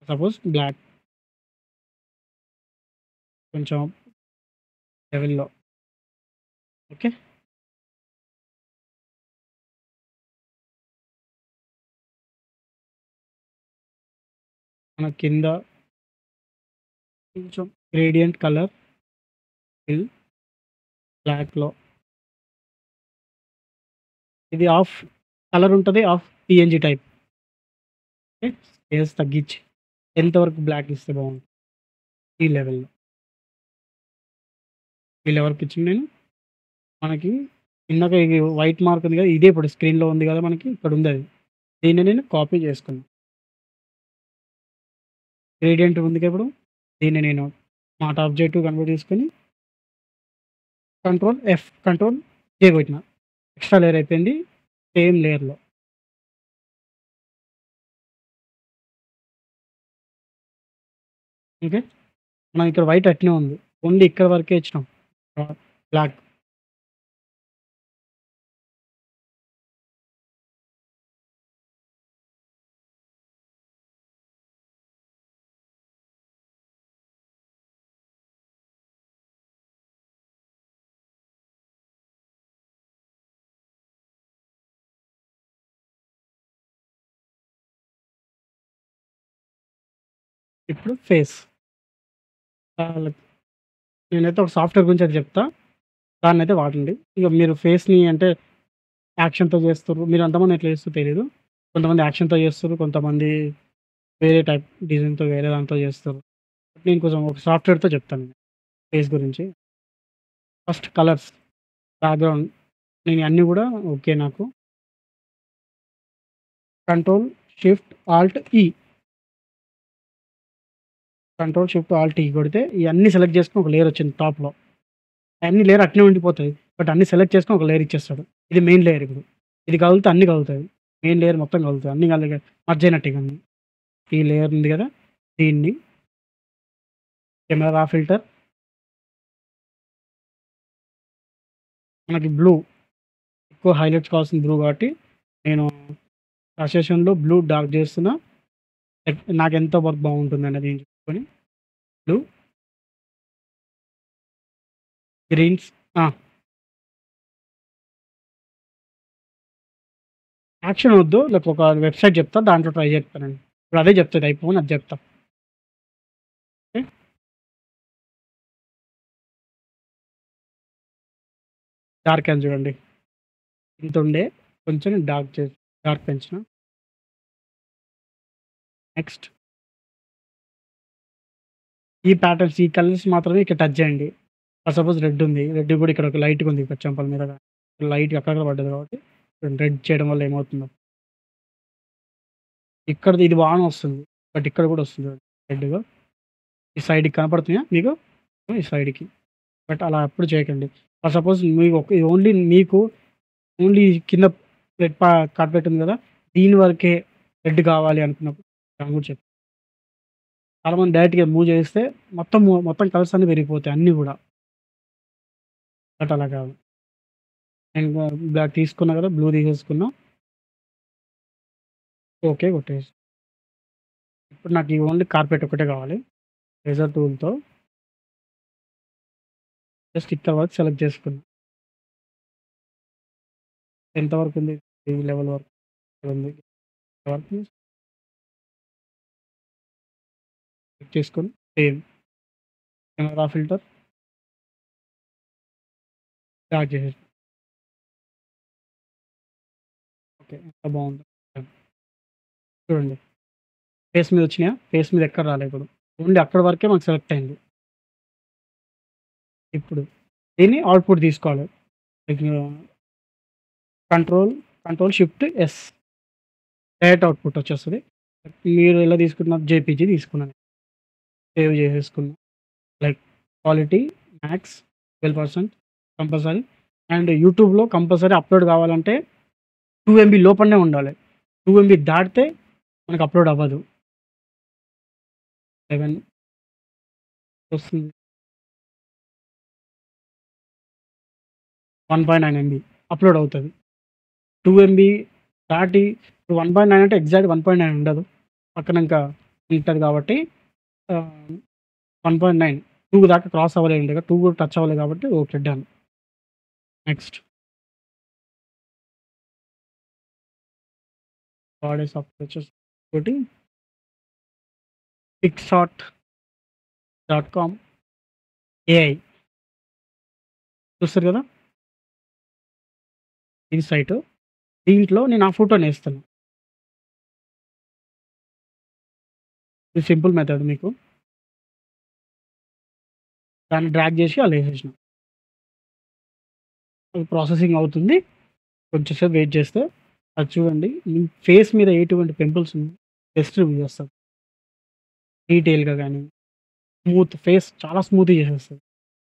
సపోజ్ బ్లాక్ కొంచెం లెవెల్‌లో ఓకే. మన కింద కొంచెం గ్రేడియంట్ కలర్ ఫిల్ బ్లాక్‌లో ఇది ఆఫ్ కలర్ ఉంటది. Of PNG type. Okay. Space తగ్గించి ఎంతవరకు బ్లాక్ ఇస్తే బావుంటది. ఈ లెవెల్‌లో. ఈ లెవెల్‌కి ఇచ్చింది నేను. మనకి ఇందాక ఇది వైట్ మార్క్ ఉంది కదా! ఇదే ఇప్పుడు స్క్రీన్‌లో ఉంది కదా! మనకి ఇక్కడ ఉందది. దీన్ని నేను కాపీ చేసుకున్నా. గ్రేడియంట్ ఉందిగా ఇప్పుడు. దీన్ని నేను స్మార్ట్ ఆబ్జెక్టివ్ కన్వర్ట్ చేసుకొని కంట్రోల్ జే కొట్టిన. ఎక్స్‌ట్రా లేయర్ అయిపోయింది. సేమ్ లేయర్‌లో. ఓకే. మనం ఇక్కడ వైట్ అట్నే ఉంది. ఓన్లీ ఇక్కడ వరకే ఇచ్చినాం. బ్లాక్ ఇప్పుడు ఫేస్. ఆహ్, నేనైతే ఒక సాఫ్ట్‌వేర్ గురించి అయితే చెప్తా. దాన్నైతే వాడండి. ఇక మీరు ఫేస్‌ని అంటే యాక్షన్‌తో చేస్తుర్రు. మీరు ఎంతమంది ఎట్లా చేస్తారో తెలీదు. కొంతమంది యాక్షన్‌తో చేస్తుర్రు. కొంతమంది వేరే టైప్ డిజైన్‌తో వేరే దాంతో చేస్తారు. నేను కొంచెం ఒక సాఫ్ట్‌వేర్‌తో చెప్తాను ఫేస్ గురించి. ఫస్ట్ కలర్స్, బ్యాక్‌గ్రౌండ్ నేను అన్నీ గూడా ఓకే నాకు. కంట్రోల్ షిఫ్ట్ ఆల్ట్ ఈ. కంట్రోల్ షిఫ్ట్ ఆల్ట్ ఈ కొడితే ఇయన్నీ సెలెక్ట్ చేసుకొని ఒక లేయర్ వచ్చింది టాప్‌లో. అన్ని లేయర్ అట్నే ఉండిపోతాయి. బట్ అన్నీ సెలెక్ట్ చేసుకొని ఒక లేయర్ ఇచ్చేస్తాడు. ఇది మెయిన్ లేయర్ ఇప్పుడు. ఇది కదిలితే అన్నీ కదులుతాయి. మెయిన్ లేయర్ మొత్తం కదులుతాయి. అన్నీ మర్జ్ అయినట్టే ఇగ అన్నీ. ఈ లేయర్ ఉంది గదా! దీన్ని కెమెరా రా ఫిల్టర్ మనకి బ్లూ ఎక్కువ హైలైట్స్ కావాల్సింది బ్లూ కాబట్టి నేను అసోసియేషన్‌లో బ్లూ డార్క్ చేస్తున్నా. నాకెంత వర్క్ బావుంటుందనేది నేను చూసుకొని బ్లూ, గ్రీన్స్ ఆ! యాక్షన్ వద్దు. లైక్ ఒక వెబ్‌సైట్ చెప్తా. దాంట్లో ట్రై చేస్తానండి. ఇప్పుడు అదే చెప్తా. ఇది అయిపోగానే అది చెప్తా. ఓకే. డార్క్ అని చూడండి. ఇంతుండే కొంచెం డార్క్ పెంచిన. నెక్స్ట్ ఈ ప్యాటర్న్స్, ఈ కలర్స్ మాత్రమే ఇక్కడ టచ్ చేయండి. ఫర్ సపోజ్ రెడ్ ఉంది. రెడ్ కూడా ఇక్కడ ఒక లైట్‌గా ఉంది ఇక్కడ చెంపల మీద గాని. లైట్‌గా అక్కడక్కడ పడ్డది కాబట్టి రెడ్ చేయడం వల్ల ఏమవుతుందో ఇక్కడిది ఇది బానే వస్తుంది. బట్ ఇక్కడ కూడా వస్తుంది చూడండి రెడ్‌గా. ఈ సైడ్‌కి కనపడుతున్నాయా మీకు? ఈ సైడ్‌కి. బట్ అలా ఎప్పుడు చేయకండి. ఫర్ సపోజ్ మీకు ఓన్లీ మీకు ఓన్లీ కింద రెడ్ కార్పెట్ ఉంది కదా! దీని వరకే రెడ్ కావాలి అనుకున్నప్పుడు దాన్ని కూడా చాలామంది డైరెక్ట్‌గా మూవ్ చేస్తే మొత్తం కలర్స్ అన్నీ పెరిగిపోతాయి అన్నీ గూడా. బట్ అలా కాదు. నేను బ్లాక్ తీసుకున్నా కదా! బ్లూ తీసేసుకున్నా. ఓకే కొట్టేసి. ఇప్పుడు నాకు ఈ ఓన్లీ కార్పెట్ ఒక్కటే కావాలి. ఎరేజర్ టూల్‌తో జస్ట్ ఇక్కడ వరకు సెలెక్ట్ చేసుకున్నా. ఎంత వరకుంది? ఈ లెవెల్ వరకు ఉంది. వరకు సెలెక్ట్ చేసుకొని సేమ్ కెమెరా ఫిల్టర్ స్టార్ట్ చేసేసి ఓకే. ఎంత బావుందో. చూడండి. ఫేస్ మీద వచ్చినాయా? ఫేస్ మీద ఎక్కడ రాలే ఇప్పుడు. ఓన్లీ అక్కడి వరకే మనకు సెలెక్ట్ అయింది. ఇప్పుడు దీన్ని అవుట్‌పుట్ తీసుకోవాలి. Like control, control shift S direct output వచ్చేస్తది. మీరు ఎలా తీసుకున్నారు? జేపీజీ తీసుకున్నాను. సేవ్ చేసేసుకున్నా. Like quality max 12% compulsory. And యూట్యూబ్‌లో కంపల్సరీ అప్‌లోడ్ కావాలంటే 2 ఎంబీ లోపలనే ఉండాలి. 2 ఎంబీ దాటితే మనకు అప్‌లోడ్ అవ్వదు. 7 వస్తుంది. 1.9 ఎంబీ అప్‌లోడ్ అవుతది. 2 ఎంబీ దాటి ఇప్పుడు 1.9 అంటే ఎగ్జాక్ట్ 1.9 ఉండదు. పక్కన ఇంకా ఉంటది కాబట్టి ఆహ్, 1.9 2 దాకా క్రాస్ అవ్వలేదు ఇంకా 2 కూడా టచ్ అవ్వలేదు కాబట్టి ఓకే డన్. నెక్స్ట్ వాడే సాఫ్ట్‌వేర్ వచ్చేసి ఇంకోటి పిక్సార్ట్.కామ్ ఏఐ చూస్తారు కదా! ఇది సైటు. దీంట్లో నేను ఆ ఫోటోనేస్తాను. ఇది సింపుల్ మెథడ్ మీకు. దాన్ని డ్రాగ్ చేసి అలా ఏసేసిన. అది ప్రాసెసింగ్ అవుతుంది. కొంచెం సేపు వెయిట్ చేస్తే అది చూడండి మీ ఫేస్ మీద ఎటువంటి పింపుల్స్ ఉన్నాయో జస్ట్ రిమూవ్ చేస్తది. డీటెయిల్‌గా గాని, ఫేస్ చాలా స్మూత్‌గా చేసేస్తది.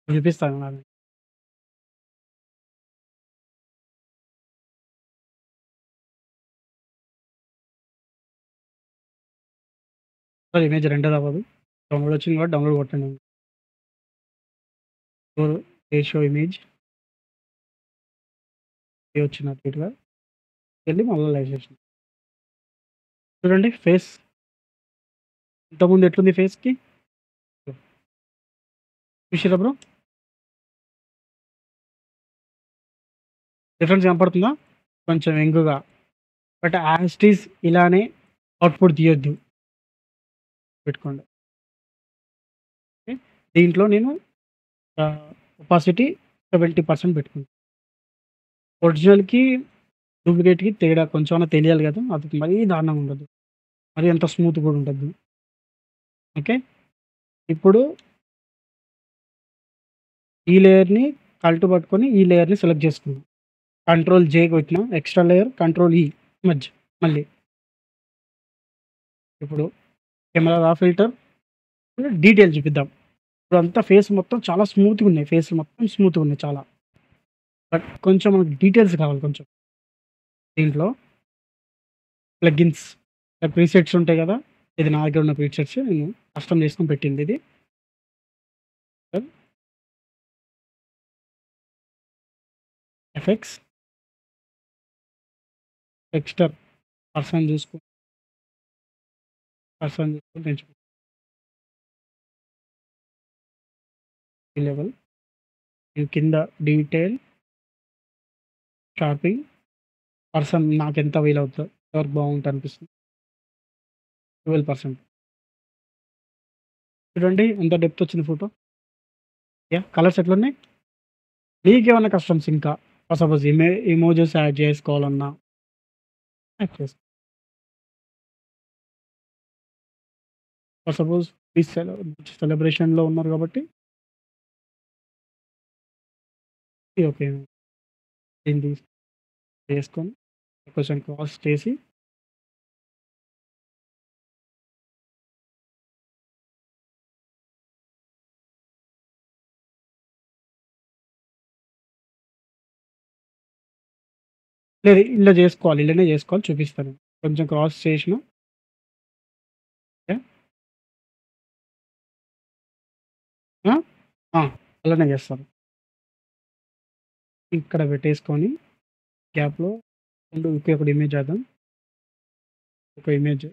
చూపిస్తాను ఆగండి. సార్ ఇమేజ్ రెండర్ అవ్వదు. డౌన్‌లోడ్ వచ్చింది కాబట్టి డౌన్‌లోడ్ కొట్టండి. సో షో ఇమేజ్ ఇది వచ్చినట్టు ఇటుగా వెళ్ళి మళ్ళా లైవ్ చేసిన. చూడండి ఫేస్ ఇంతకుముందు ఎట్లుంది ఫేస్‌కి? చూసిర్రా బ్రో? డిఫరెన్స్ కనపడుతుందా? కొంచెం యంగ్‌గా. బట్ యాజ్ ఇట్ ఈజ్ ఇలానే అవుట్‌పుట్ తీయొద్దు. పెట్టుకోండి. ఓకే. దీంట్లో నేను ఒపాసిటీ 70% పెట్టుకుంటా. ఒరిజినల్‌కి, డూప్లికేట్‌కి తేడా కొంచెమన్నా తెలియాలి గదా! అది మరీ దారుణంగా ఉండదు. మరి అంత స్మూత్ కూడా ఉండద్దు. ఓకే. ఇప్పుడు ఈ లేయర్‌ని కల్ట్ పట్టుకొని ఈ లేయర్‌ని సెలెక్ట్ చేసుకున్నా. కంట్రోల్ జే కొట్టినా ఎక్స్ట్రా లేయర్, కంట్రోల్ ఈ మెర్జ్ మళ్ళీ. ఇప్పుడు కెమెరా రా ఫిల్టర్ డీటెయిల్ చూపిద్దాం. ఇప్పుడంతా ఫేస్ మొత్తం చాలా స్మూత్‌గున్నాయి. ఫేస్ మొత్తం స్మూత్‌గున్నాయి చాలా. బట్ కొంచెం మనకు డీటెయిల్స్ కావాలి కొంచెం. దీంట్లో ప్లగిన్స్ ప్రీసెట్స్ ఉంటాయి గదా! ఇది నా దగ్గర ఉన్న ప్రీసెట్స్ నేను కస్టమ్ చేసుకొని పెట్టింది ఇది. ఎఫెక్ట్స్, టెక్స్చర్ పర్సన్ చూసుకొని పెంచుకో ఈ లెవెల్. ఈ కింద డీటెయిల్, షార్పింగ్, పర్సన్ నాకెంత వీలవుతదో ఎవరికి బాగుంటది అనిపిస్తుంది. 12% చూడండి ఎంత డెప్త్ వచ్చింది ఫోటో. యాహ్! కలర్స్ ఎట్లున్నాయి? మీకేమన్నా కస్టమ్స్ ఇంకా సపోజ్ ఎమోజిస్ యాడ్ చేసుకోవాలన్నా యాడ్ చేసుకో. సపోజ్ ఈ సెలబ్రేషన్‌లో ఉన్నారు కాబట్టి ఇది ఓకే. దీన్ని చేసుకొని కొంచెం క్రాస్ చేసి లేదు ఇలా జేసుకోవాలి. ఇలానే జేసుకోవాలి చూపిస్తాను. కొంచెం క్రాస్ చేసిన ఓకే. ఆ! ఆ! అలానే జేస్తాను. ఇక్కడ పెట్టేసుకొని గ్యాప్‌లో ఒకే ఒకటి ఇమేజ్ చేద్దాం. ఒక ఇమేజ్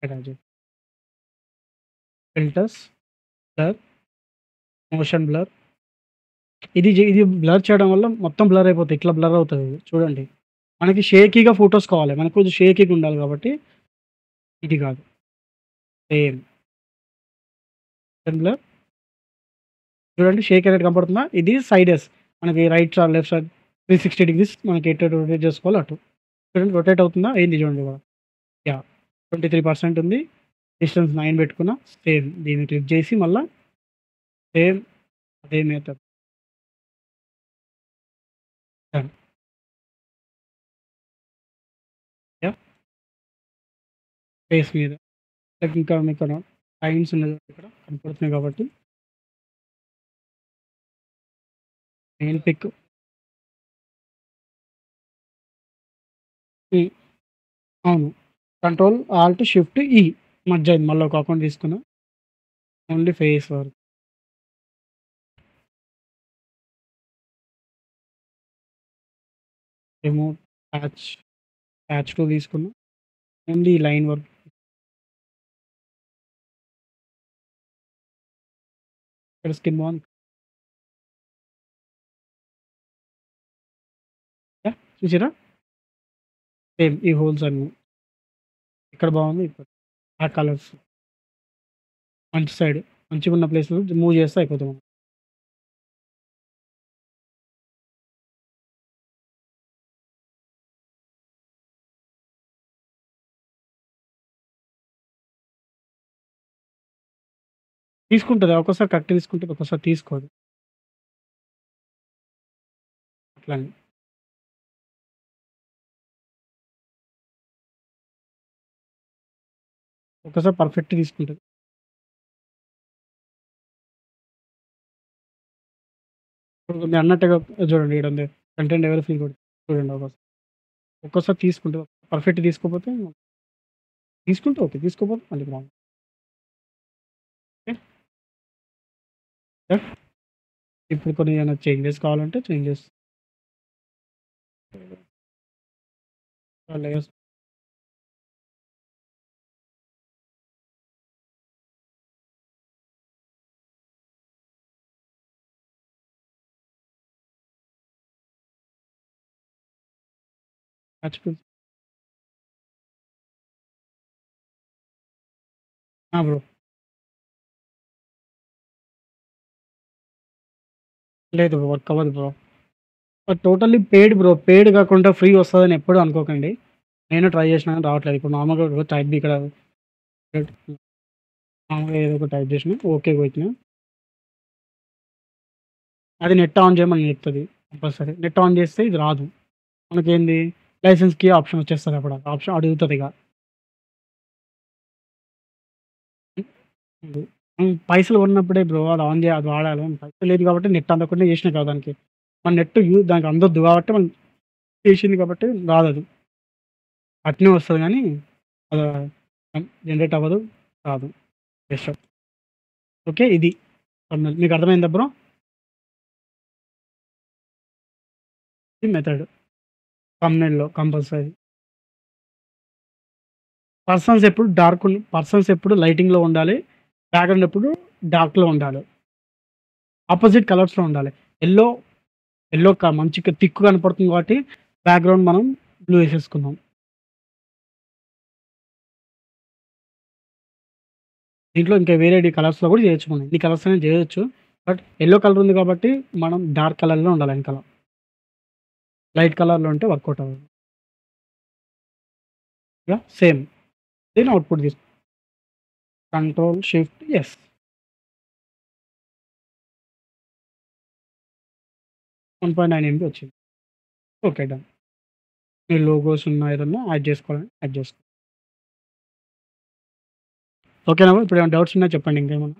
యాడ్ చేయి. Filters, blur, motion blur. ఇది బ్లర్ చేయడం వల్ల మొత్తం బ్లర్ అయిపోతాయి. ఇట్లా బ్లర్ అవుతది చూడండి. మనకి షేకీగా ఫోటోస్ కావాలి. మనకు కొంచెం షేకీగా ఉండాలి కాబట్టి ఇది కాదు. సేమ్ బ్లర్ చూడండి షేక్ అనేది కనపడుతుందా? ఇది సైడెస్. మనకి right side, left side 360 degrees మనకి ఎటు రొటేట్ చేసుకోవాలో అటు. చూడండి రొటేట్ అవుతుందా? అయింది చూడండి కూడా. యాహ్! 23% ఉంది. డిస్టెన్స్ 9 పెట్టుకున్నా. సేమ్ దీన్ని క్లిక్ చేసి మళ్ళా సేమ్ అదే మెథడ్ డన్. యాహ్! ఫేస్ మీద ఇంకా మీకన లైన్స్ ఉన్నది ఇక్కడ కనపడుతున్నాయి కాబట్టి మెయిన్ పిక్ ఈ అవును. కంట్రోల్ ఆల్ట్ షిఫ్ట్ ఈ మర్జ్ అయింది. మళ్ళీ ఒక అకౌంట్ తీసుకున్నా. ఓన్లీ ఫేస్ వరకు. రిమూవ్ ప్యాచ్, ప్యాచ్ టూల్ తీసుకున్నా. ఓన్లీ లైన్ వరకు. ఇక్కడ స్కిన్ బాగుంది. యాహ్! చూసిర్రా? సేమ్ ఈ హోల్స్ అన్నీ. ఇక్కడ బాగుంది. ఇక్కడ ఆ కలర్స్ మంచి సైడ్ మంచిగున్న ప్లేస్‌లో మూవ్ చేస్తే అయిపోతది. తీసుకుంటది. ఒక్కోసారి కరెక్ట్ తీసుకుంటది. ఒక్కోసారి తీసుకోదు. అట్లని. ఒక్కోసారి పర్ఫెక్ట్ తీసుకుంటది. ఇప్పుడు మీరన్నట్టుగా చూడండి ఈడుంది. కంటెంట్ ఎవరు ఫీల్ కూడా చూడండి ఒక్కోసారి. ఒక్కోసారి తీసుకుంటది. పర్ఫెక్ట్ తీసుకోకపోతే తీసుకుంటే ఓకే. తీసుకోకపోతే మళ్ళీ ప్రాబ్లమ్. ఓకే. డన్. ఇప్పుడు కొన్ని ఏమైనా చేంజెస్ కావాలంటే చేంజెస్ లేయర్స్ మర్చిపోయి ఆ! బ్రో. లేదు బ్రో. వర్క్ అవ్వదు bro. Totally paid bro. Paid కాకుండా ఫ్రీ వస్తదని ఎప్పుడు అనుకోకండి. నేను ట్రై చేసినా గాని రావట్లేదు. ఇప్పుడు నార్మల్‌గా టైప్ ఇక్కడ మామూలుగా ఏదో ఒకటి టైప్ చేసినా ఓకే కొట్టినా. అది నెట్ ఆన్ చేయమని చెప్తది కంపల్సరీ. నెట్ ఆన్ చేస్తే ఇది రాదు. మనకేంది లైసెన్స్‌కి ఆప్షన్ వచ్చేస్తది అప్పుడు. ఆప్షన్ అడుగుతదిగ. హ్మ్. పైసలు ఉన్నప్పుడే బ్రో అది ఆన్ అది వాడాలి. పైసలు లేదు కాబట్టి నెట్ అందకుండా చేసినా కదా దానికి. మన నెట్ దానికి అందొద్దు కాబట్టి మనం చేసింది కాబట్టి రాదది. అట్నే వస్తది గానీ అదా జనరేట్ అవ్వదు. రాదు. Just okay. ఇది థంబ్‌నెయిల్ మీకు అర్థమైందా బ్రో? ఇది మెథడ్. థంబ్‌నెయిల్‌లో కంపల్సరీ. పర్సన్స్ ఎప్పుడు లైటింగ్‌లో ఉండాలి. బ్యాక్‌గ్రౌండ్ ఎప్పుడు డార్క్‌లో ఉండాలి. అపోజిట్ కలర్స్‌లో ఉండాలి. యెల్లో, యెల్లో మంచిగా థిక్ కనపడుతుంది కాబట్టి బ్యాక్‌గ్రౌండ్ మనం బ్లూ ఏసేసుకుందాం. దీంట్లో ఇంకా వేరే కలర్స్‌లో కూడా చేయొచ్చు మనం. ఇన్ని కలర్స్ అయినా చేయొచ్చు. బట్ యెల్లో కలర్ ఉంది కాబట్టి మనం డార్క్ కలర్‌లో ఉండాలి ఎనకాల. లైట్ కలర్‌లో ఉంటే వర్కౌట్ అవ్వదు. యాహ్! సేమ్. దీని అవుట్‌పుట్ తీసుకో. Control shift yes. 1.9 ఎంబీ వచ్చింది. ఓకే. డన్. మీ లోగోస్ ఉన్న ఏదన్నా యాడ్ చేసుకోవాలంటే యాడ్ చేసుకో. ఓకేనా? ఇప్పుడు ఏమైనా డౌట్స్ ఉన్నాయా చెప్పండి ఇంకేమన్నా?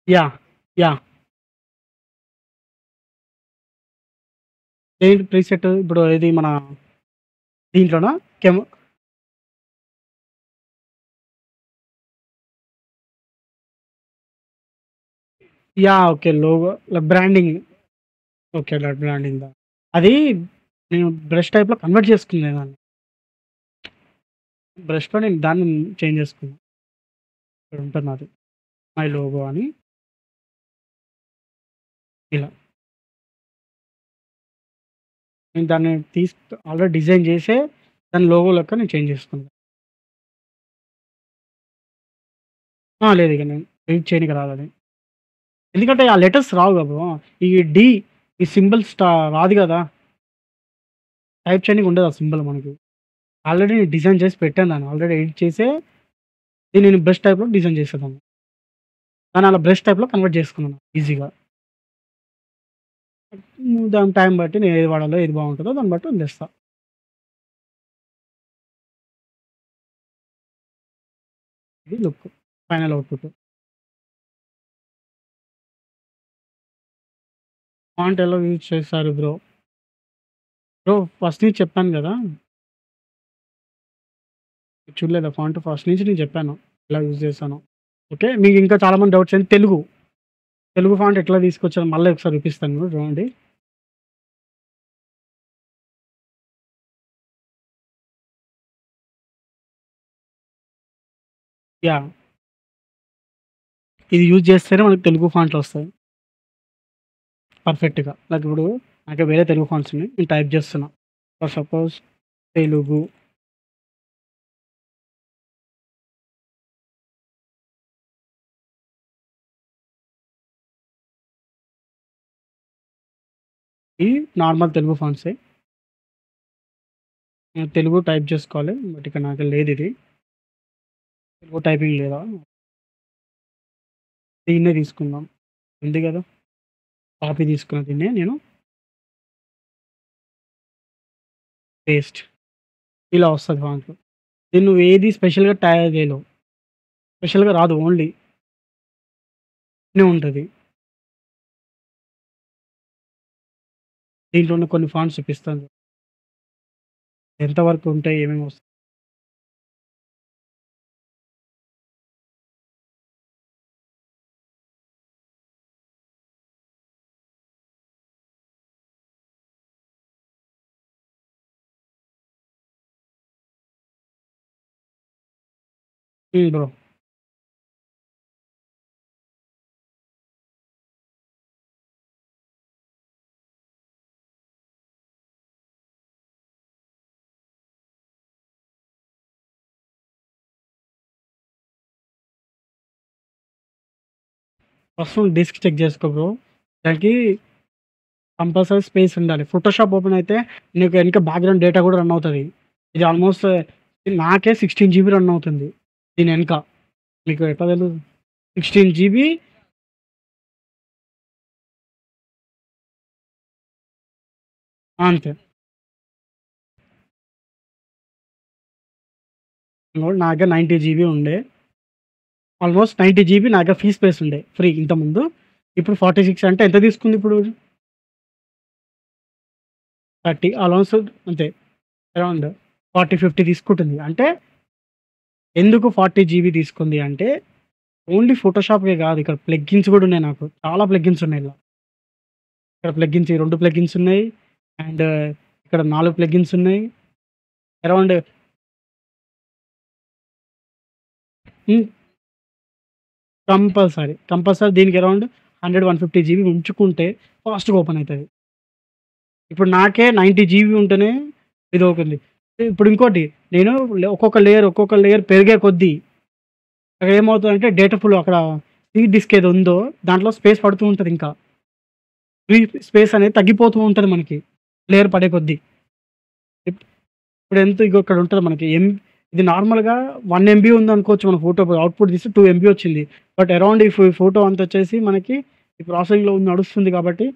యాహ్! యాహ్! ఏంటి ప్రీసెట్ ఇప్పుడు ఏది మన దీంట్లోనా? కెమ్ yeah! Okay. Logo branding. Okay. బ్రాండింగ్‌దా? అది నేను బ్రష్ టైప్‌లో కన్వర్ట్ చేసుకునేదాన్ని. బ్రష్‌లో నేను దాన్ని చేంజ్ చేసుకున్నా. ఇక్కడ ఉంటది నాది. మై లోగో అని ఇలా. నేను దాన్ని ఆల్రెడీ డిజైన్ చేసే దాని లోగో లెక్క నేను చేంజ్ చేసుకున్నా. లేదు ఇక నేను ఎడిట్ చేయనికి రాదది. ఎందుకంటే ఆ లెటర్స్ రావు కదా బ్రో. ఈ డి ఈ సింబల్ రాదు కదా! టైప్ చేయనీకి ఉండదు ఆ సింబల్ మనకి. ఆల్రెడీ నేను డిజైన్ చేసి పెట్టాను దాన్ని. ఆల్రెడీ ఎడిట్ చేసే దీన్ని నేను బ్రష్ టైప్‌లో డిజైన్ చేసేదాన్ని. దాన్ని అలా బ్రష్ టైప్‌లో కన్వర్ట్ చేసుకున్నాను ఈజీగా. దాని టైం బట్టి నేను ఏది వాడాలో, ఏది బాగుంటదో దాన్ని బట్టి వదిలేస్తా. ఇది లుక్. Final output. ఫాంట్ ఎలా యూజ్ చేస్తారు బ్రో? బ్రో ఫస్ట్ నుంచి చెప్పాను గదా! చూడలేదా ఫాంట్ ఫస్ట్ నుంచి నేను చెప్పాను. ఎలా యూజ్ చేశానో. ఓకే. మీకు ఇంకా చాలా మంది డౌట్స్ ఏంటి తెలుగు. తెలుగు ఫాంట్ ఎట్లా తీసుకొచ్చానో మళ్ళీ ఒకసారి చూపిస్తాను చూడండి. యాహ్! ఇది యూజ్ చేస్తేనే మనకు తెలుగు ఫాంట్‌లొస్తాయి. పర్ఫెక్ట్‌గా. నాకు ఇప్పుడు నాకు వేరే తెలుగు ఫాంట్స్ ఉన్నాయి. నేను టైప్ చేస్తున్నా. For suppose Telugu. ఈ నార్మల్ తెలుగు ఫాంట్సే. తెలుగు టైప్ చేసుకోవాలి. బట్ ఇక్కడ నాకు లేదిది. తెలుగు టైపింగ్ లేదా? దీన్నే తీసుకుందాం. ఉంది గదా! కాపీ తీసుకున్న దీన్నే నేను పేస్ట్. ఇలా వస్తది ఫాంట్. దీన్ని నువ్వు ఏది స్పెషల్‌గా తయారు చేయలేవు. స్పెషల్‌గా రాదు. ఓన్లీ ఇట్నే ఉంటది. దీంట్లోనే కొన్ని ఫాంట్స్ చూపిస్తాను. ఎంత వరకు ఉంటాయి? ఏమేమి వస్తాయి? బ్రో. ఫస్ట్ నువ్వు డిస్క్ చెక్ చేసుకో బ్రో. దానికి కంపల్సరీ స్పేస్ ఉండాలి. ఫోటోషాప్ ఓపెన్ అయితే నీకు వెనక బ్యాక్‌గ్రౌండ్ డేటా కూడా రన్ అవుతది. ఇది ఆల్మోస్ట్ నాకే 16 జీబీ రన్ అవుతుంది. దీని ఎనక. మీకు ఎట్లా తెలు 16 జీబీ అంతే. ఇంకోటి నా దగ్గర 90 జీబీ ఉండే. ఆల్మోస్ట్ 90 జీబీ నా దగ్గర ఫ్రీ స్పేస్ ఉండే. ఫ్రీ ఇంతకుముందు. ఇప్పుడు 46 అంటే ఎంత తీసుకుంది ఇప్పుడు? 30 ఆల్మోస్ట్ అంతే. అరౌండ్ 40, 50 తీసుకుంటుంది. అంటే ఎందుకు 40 జీబీ తీసుకుంది అంటే ఓన్లీ ఫోటోషాప్‌కే కాదు. ఇక్కడ ప్లగిన్స్ కూడా ఉన్నాయి నాకు. చాలా ప్లగిన్స్ ఉన్నాయి ఇలా. ఇక్కడ ప్లగిన్స్ ఈ 2 ప్లగిన్స్ ఉన్నాయి. అండ్ ఇక్కడ 4 ప్లగిన్స్ ఉన్నాయి. అరౌండ్ హ్మ్. కంపల్సరీ దీనికి అరౌండ్ 100, 150 జీబీ ఉంచుకుంటే ఫాస్ట్‌గా ఓపెన్ అయితది. ఇప్పుడు నాకే 90 జీబీ ఉంటేనే ఇదవుతుంది. ఇప్పుడు ఇంకోటి నేను ఒక్కొక్క లేయర్ పెరిగే కొద్దీ అక్కడ ఏమవుతదంటే డేటా ఫుల్ అక్కడ డిస్క్ ఏదో ఉందో దాంట్లో స్పేస్ పడుతూ ఉంటదింకా. ఫ్రీ స్పేస్ అనేది తగ్గిపోతూ ఉంటది మనకి. లేయర్ పడే కొద్దీ. ఇప్ ఇప్పుడెంత ఇగో ఇక్కడ ఉంటది మనకి ఇది నార్మల్‌గా 1 ఎంబీ ఉందనుకోవచ్చు మన ఫోటో అవుట్‌పుట్ తీస్తే 2 ఎంబీ వచ్చింది. బట్ అరౌండ్ ఈ ఫోటో అంతా వచ్చేసి మనకి ఈ ప్రాసెసింగ్‌లో నడుస్తుంది కాబట్టి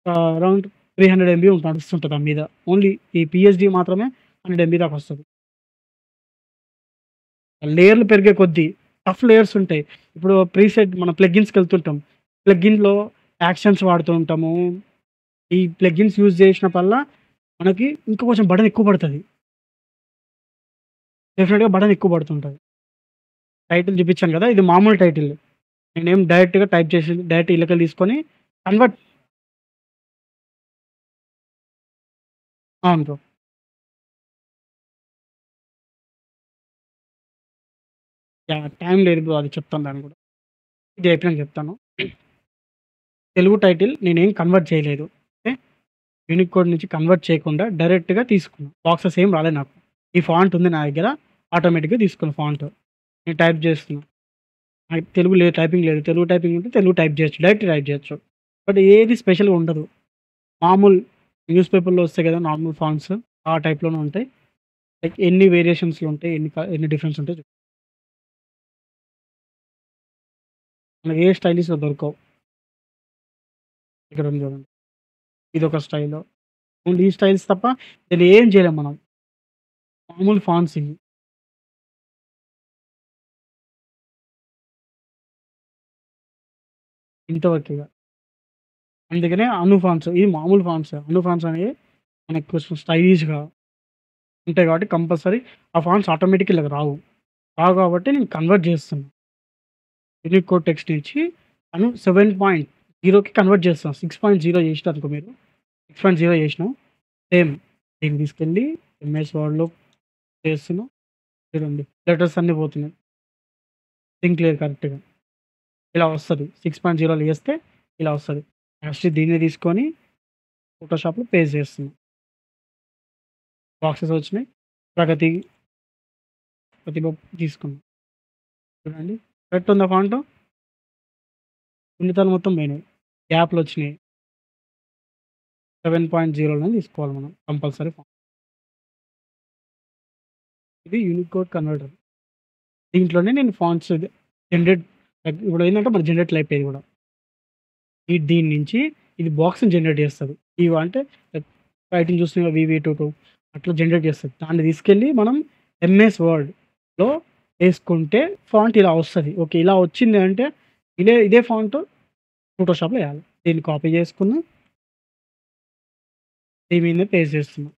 అరౌండ్ 300 ఎంబీ నడుస్తుంటది దాని మీద. ఓన్లీ ఈ పీహెచ్‌డీ మాత్రమే 100 ఎంబీ దాకా వస్తది. లేయర్‌లు పెరిగే కొద్దీ టఫ్ లేయర్స్ ఉంటాయి. ఇప్పుడు ప్రీసెట్ మన ప్లగిన్స్‌కెళ్తుంటాం. ప్లగిన్‌లో యాక్షన్స్ వాడుతూ ఉంటాము. ఈ ప్లగిన్స్ యూజ్ చేసినప్పుడల్లా మనకి ఇంకా కొంచెం బర్డెన్ ఎక్కువ పడతది. డెఫినిట్‌గా బర్డెన్ ఎక్కువ పడుతుంటది. టైటిల్ చూపించాను కదా! ఇది మామూలు టైటిల్. నేనేం డైరెక్ట్‌గా టైప్ చేసింది డైరెక్ట్ ఈళ్ళకెళ్ళి తీసుకొని కన్వర్ట్ అవును బ్రో. యాహ్! టైం లేదు బ్రో అది చెప్తాను దాన్ని కూడా. ఇది అయిపోయినాక చెప్తాను. తెలుగు టైటిల్ నేనేం కన్వర్ట్ చేయలేదు. ఓకే. యూనికోడ్ నుంచి కన్వర్ట్ చేయకుండా డైరెక్ట్‌గా తీసుకున్నా. బాక్సెస్ ఏం రాలేదు నాకు. ఈ ఫాంట్ ఉంది నా దగ్గర. ఆటోమేటిక్‌గా తీసుకున్న ఫాంట్. నేను టైప్ చేస్తున్నా. నాకు తెలుగు లేదు టైపింగ్ లేదు. తెలుగు టైపింగ్ ఉంటే తెలుగు టైప్ చేయొచ్చు. డైరెక్ట్ టైప్ చేయొచ్చు. బట్ ఏది స్పెషల్‌గా ఉండదు. మామూలు న్యూస్ పేపర్‌లో వస్తాయి కదా! నార్మల్ ఫాంట్స్ ఆ టైప్‌లోనే ఉంటాయి. లైక్ ఎన్ని వేరియేషన్స్‌లో ఉంటాయి. ఎన్ని డిఫరెన్స్ ఉంటాయో మనకి ఏ స్టైలిష్‌గా దొరకవు. ఇక్కడ ఉంది చూడండి. ఇదొక స్టైలు. ఓన్లీ ఈ స్టైల్స్ తప్ప దీన్ని ఏం చేయలేం మనం. మామూలు ఫాంట్స్ ఇవి. ఇంతవరకే ఇగ. అందుకనే అను ఫాంట్స్ ఇవి మామూలు ఫాంట్స్. అను ఫాంట్స్ అనేవి మనకు కొంచెం స్టైలిష్‌గా ఉంటాయి కాబట్టి కంపల్సరీ ఆ ఫాంట్స్ ఆటోమేటిక్‌గా ఇలాగ రావు. రావు కాబట్టి నేను కన్వర్ట్ చేస్తున్నా. యూనికోడ్ టెక్స్ట్ నుంచి అను 7.0కి కన్వర్ట్ చేస్తున్నా. 6.0 చేసినారనుకో మీరు 6.0 చేసినా సేమ్ దీన్ని తీసుకెళ్ళి ఎంఎస్ వర్డ్‌లో చేస్తున్నా. చూడండి లెటర్స్ అన్నీ పోతున్నాయి. సింక్ లేదు కరెక్ట్‌గా. ఇలా వస్తది. 6.0లో చేస్తే ఇలా వస్తది. నెక్స్ట్ దీన్ని తీసుకొని ఫోటోషాప్‌లో పేస్ట్ చేస్తున్నా. బాక్సెస్ వచ్చినాయి. ప్రగతి, ప్రతిభ తీసుకున్నా. చూడండి కరెక్ట్ ఉందా ఫాంటు? సున్నితాలు మొత్తం పోయినాయి. గ్యాప్‌లొచ్చినాయి. 7.0లోనే తీసుకోవాలి మనం కంపల్సరీ ఇది యూనికోడ్ కన్వర్టర్. దీంట్లోనే నేను ఫాంట్స్ జనరేట్ ఇప్పుడేందంటే మన జనరేట్లు అయిపోయేది గూడా. దీని నుంచి ఇది బాక్స్‌ని జనరేట్ చేస్తది. అంటే రైటింగ్ చూస్తున్నాం వీవీ22 అట్లా జనరేట్ చేస్తది. దాన్ని తీసుకెళ్ళి మనం ఎంఎస్ వర్డ్‌లో ఏసుకుంటే ఫాంట్ ఇలా వస్తది. ఓకే. ఇలా వచ్చింది అంటే ఇదే ఫాంట్ ఫోటోషాప్‌లో ఎయాలి. దీన్ని కాపీ చేసుకున్నా, దీని మీదనే పేస్ట్ చేస్తున్నా.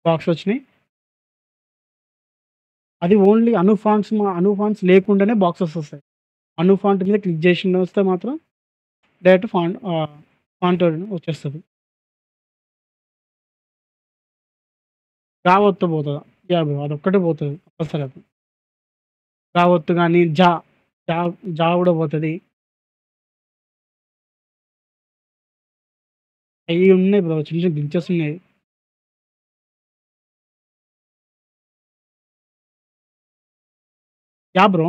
బాక్స్ వచ్చినాయి. అది ఓన్లీ అను ఫాంట్స్ లేకుండానే బాక్సెస్ వస్తాయి. అను ఫాంట్ మీద క్లిక్ చేసి వస్తే మాత్రం డైరెక్ట్ ఫాంట్ వచ్చేస్తది. రావొత్తు పోతదా? యాహ్! బ్రో అదొక్కటే పోతది. కంపల్సరీ అది. రావొత్తు గాని, జా జా గూడా పోతది. అయి ఉన్నాయి బ్రో. చిన్న చిన్న గ్లిచెస్ ఉన్నాయి. యాహ్! బ్రో.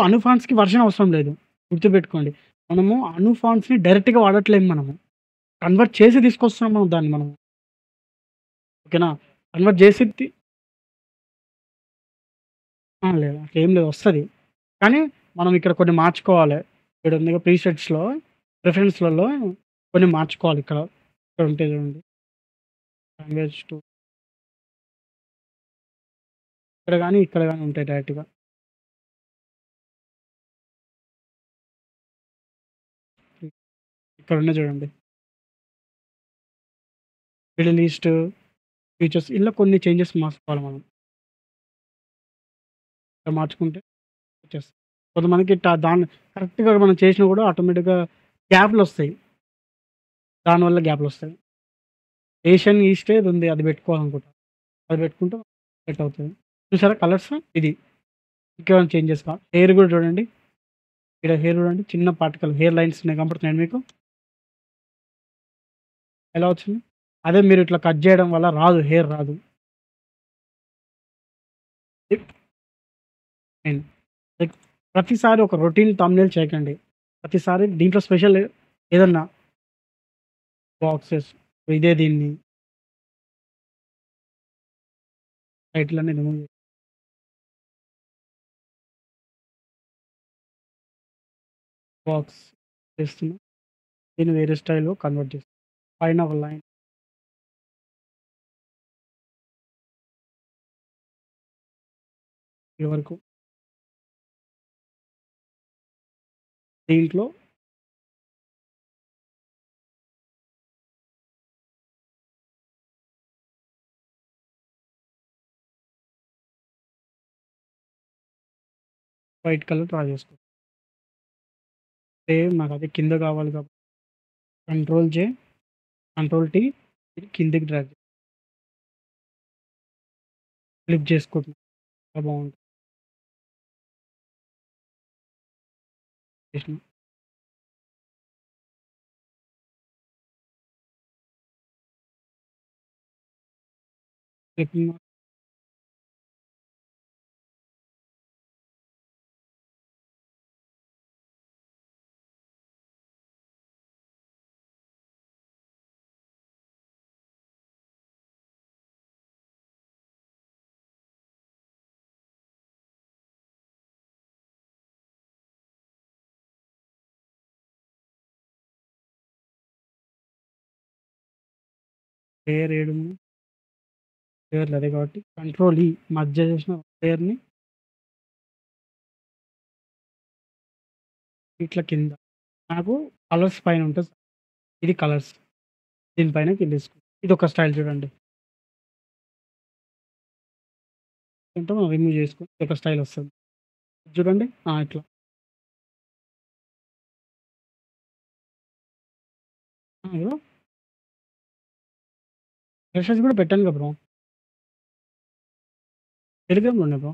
అను ఫాంట్స్‌కి వర్షన్ అవసరం లేదు. గుర్తుపెట్టుకోండి. మనము అను ఫాంట్స్‌ని డైరెక్ట్‌గా వాడట్లేము మనము. కన్వర్ట్ చేసి తీసుకొస్తున్నాం మనం దాన్ని మనం. ఓకేనా? కన్వర్ట్ చేసి లేదు. అట్లేం లేదు వస్తది. కానీ మనం ఇక్కడ కొన్ని మార్చుకోవాలి. ఇక్కడ ఉందిగా ప్రీసెట్స్‌లో ప్రిఫరెన్స్‌లలో కొన్ని మార్చుకోవాలి ఇక్కడ. ఇక్కడ ఉంటాయి చూడండి. లాంగ్వేజ్ టు ఇక్కడ గాని ఉంటాయి డైరెక్ట్‌గా. ఇక్కడ ఉన్నాయి చూడండి. మిడిల్ ఈస్ట్ ఫీచర్స్ ఇలా కొన్ని చేంజెస్ మార్చుకోవాలి మనం. ఇలా మార్చుకుంటే వచ్చేస్తాయి. కొంతమందికి దాన్ని కరెక్ట్‌గా మనం చేసినా కూడా ఆటోమేటిక్‌గా గ్యాప్‌లొస్తాయి. దానివల్ల గ్యాప్‌లొస్తాయి. ఏషియన్ ఈస్ట్ ఏదో ఉంది అది పెట్టుకోవాలనుకుంటా. అది పెట్టుకుంటే సెట్ అవుతది. చూసారా కలర్స్ ఇది. ఇంకేమైనా చేంజెస్ హెయిర్ కూడా చూడండి. ఇక్కడ హెయిర్ చూడండి. చిన్న పార్టికల్ హెయిర్ లైన్స్ ఉన్నాయి కనపడుతున్నాయండి మీకు? ఎలా వచ్చింది? అదే మీరు ఇట్లా కట్ జేయడం వల్ల రాదు. హెయిర్ రాదు. ఇప్ నేను లైక్ ప్రతిసారి ఒక రొటీన్ థంబ్‌నెయిల్ చేయకండి. ప్రతిసారి దీంట్లో స్పెషల్ ఏదన్నా బాక్సెస్ ఇదే దీన్ని టైటిల్ అనేది రిమూవ్ బాక్స్ చేస్తున్నా. దీన్ని వేరే స్టైల్‌లో కన్వర్ట్ చేస్తున్నా. పైన ఒక లైన్ ఇది వరకు దీంట్లో వైట్ కలర్ డ్రా చేసుకో. సేమ్ నాకది కింద కావాలి కాబట్టి కంట్రోల్ జే, కంట్రోల్ టీ ఇది కిందకి డ్రాగ్ ఫ్లిప్ చేసుకుంటున్నా. చాలా బావుంటది. చేసినా. క్లిప్పింగ్ లేయర్ ఏడుంది? లేయర్‌లు అదే కాబట్టి కంట్రోల్ ఈ మర్జ్ చేసిన లేయర్‌ని ఇట్లా కింద నాకు కలర్స్ పైన ఉంటది. ఇది కలర్స్. దీని పైన కిందేసుకో. ఇదొక స్టైల్ చూడండి. ఏంటో మనం రిమూవ్ చేసుకొని ఇదొక స్టైల్ వస్తది. చూడండి. ఇట్లా. ఇగో బ్రషెస్ కూడా పెట్టానుగా బ్రో. టెలిగ్రామ్‌లో ఉన్నాయి బ్రో.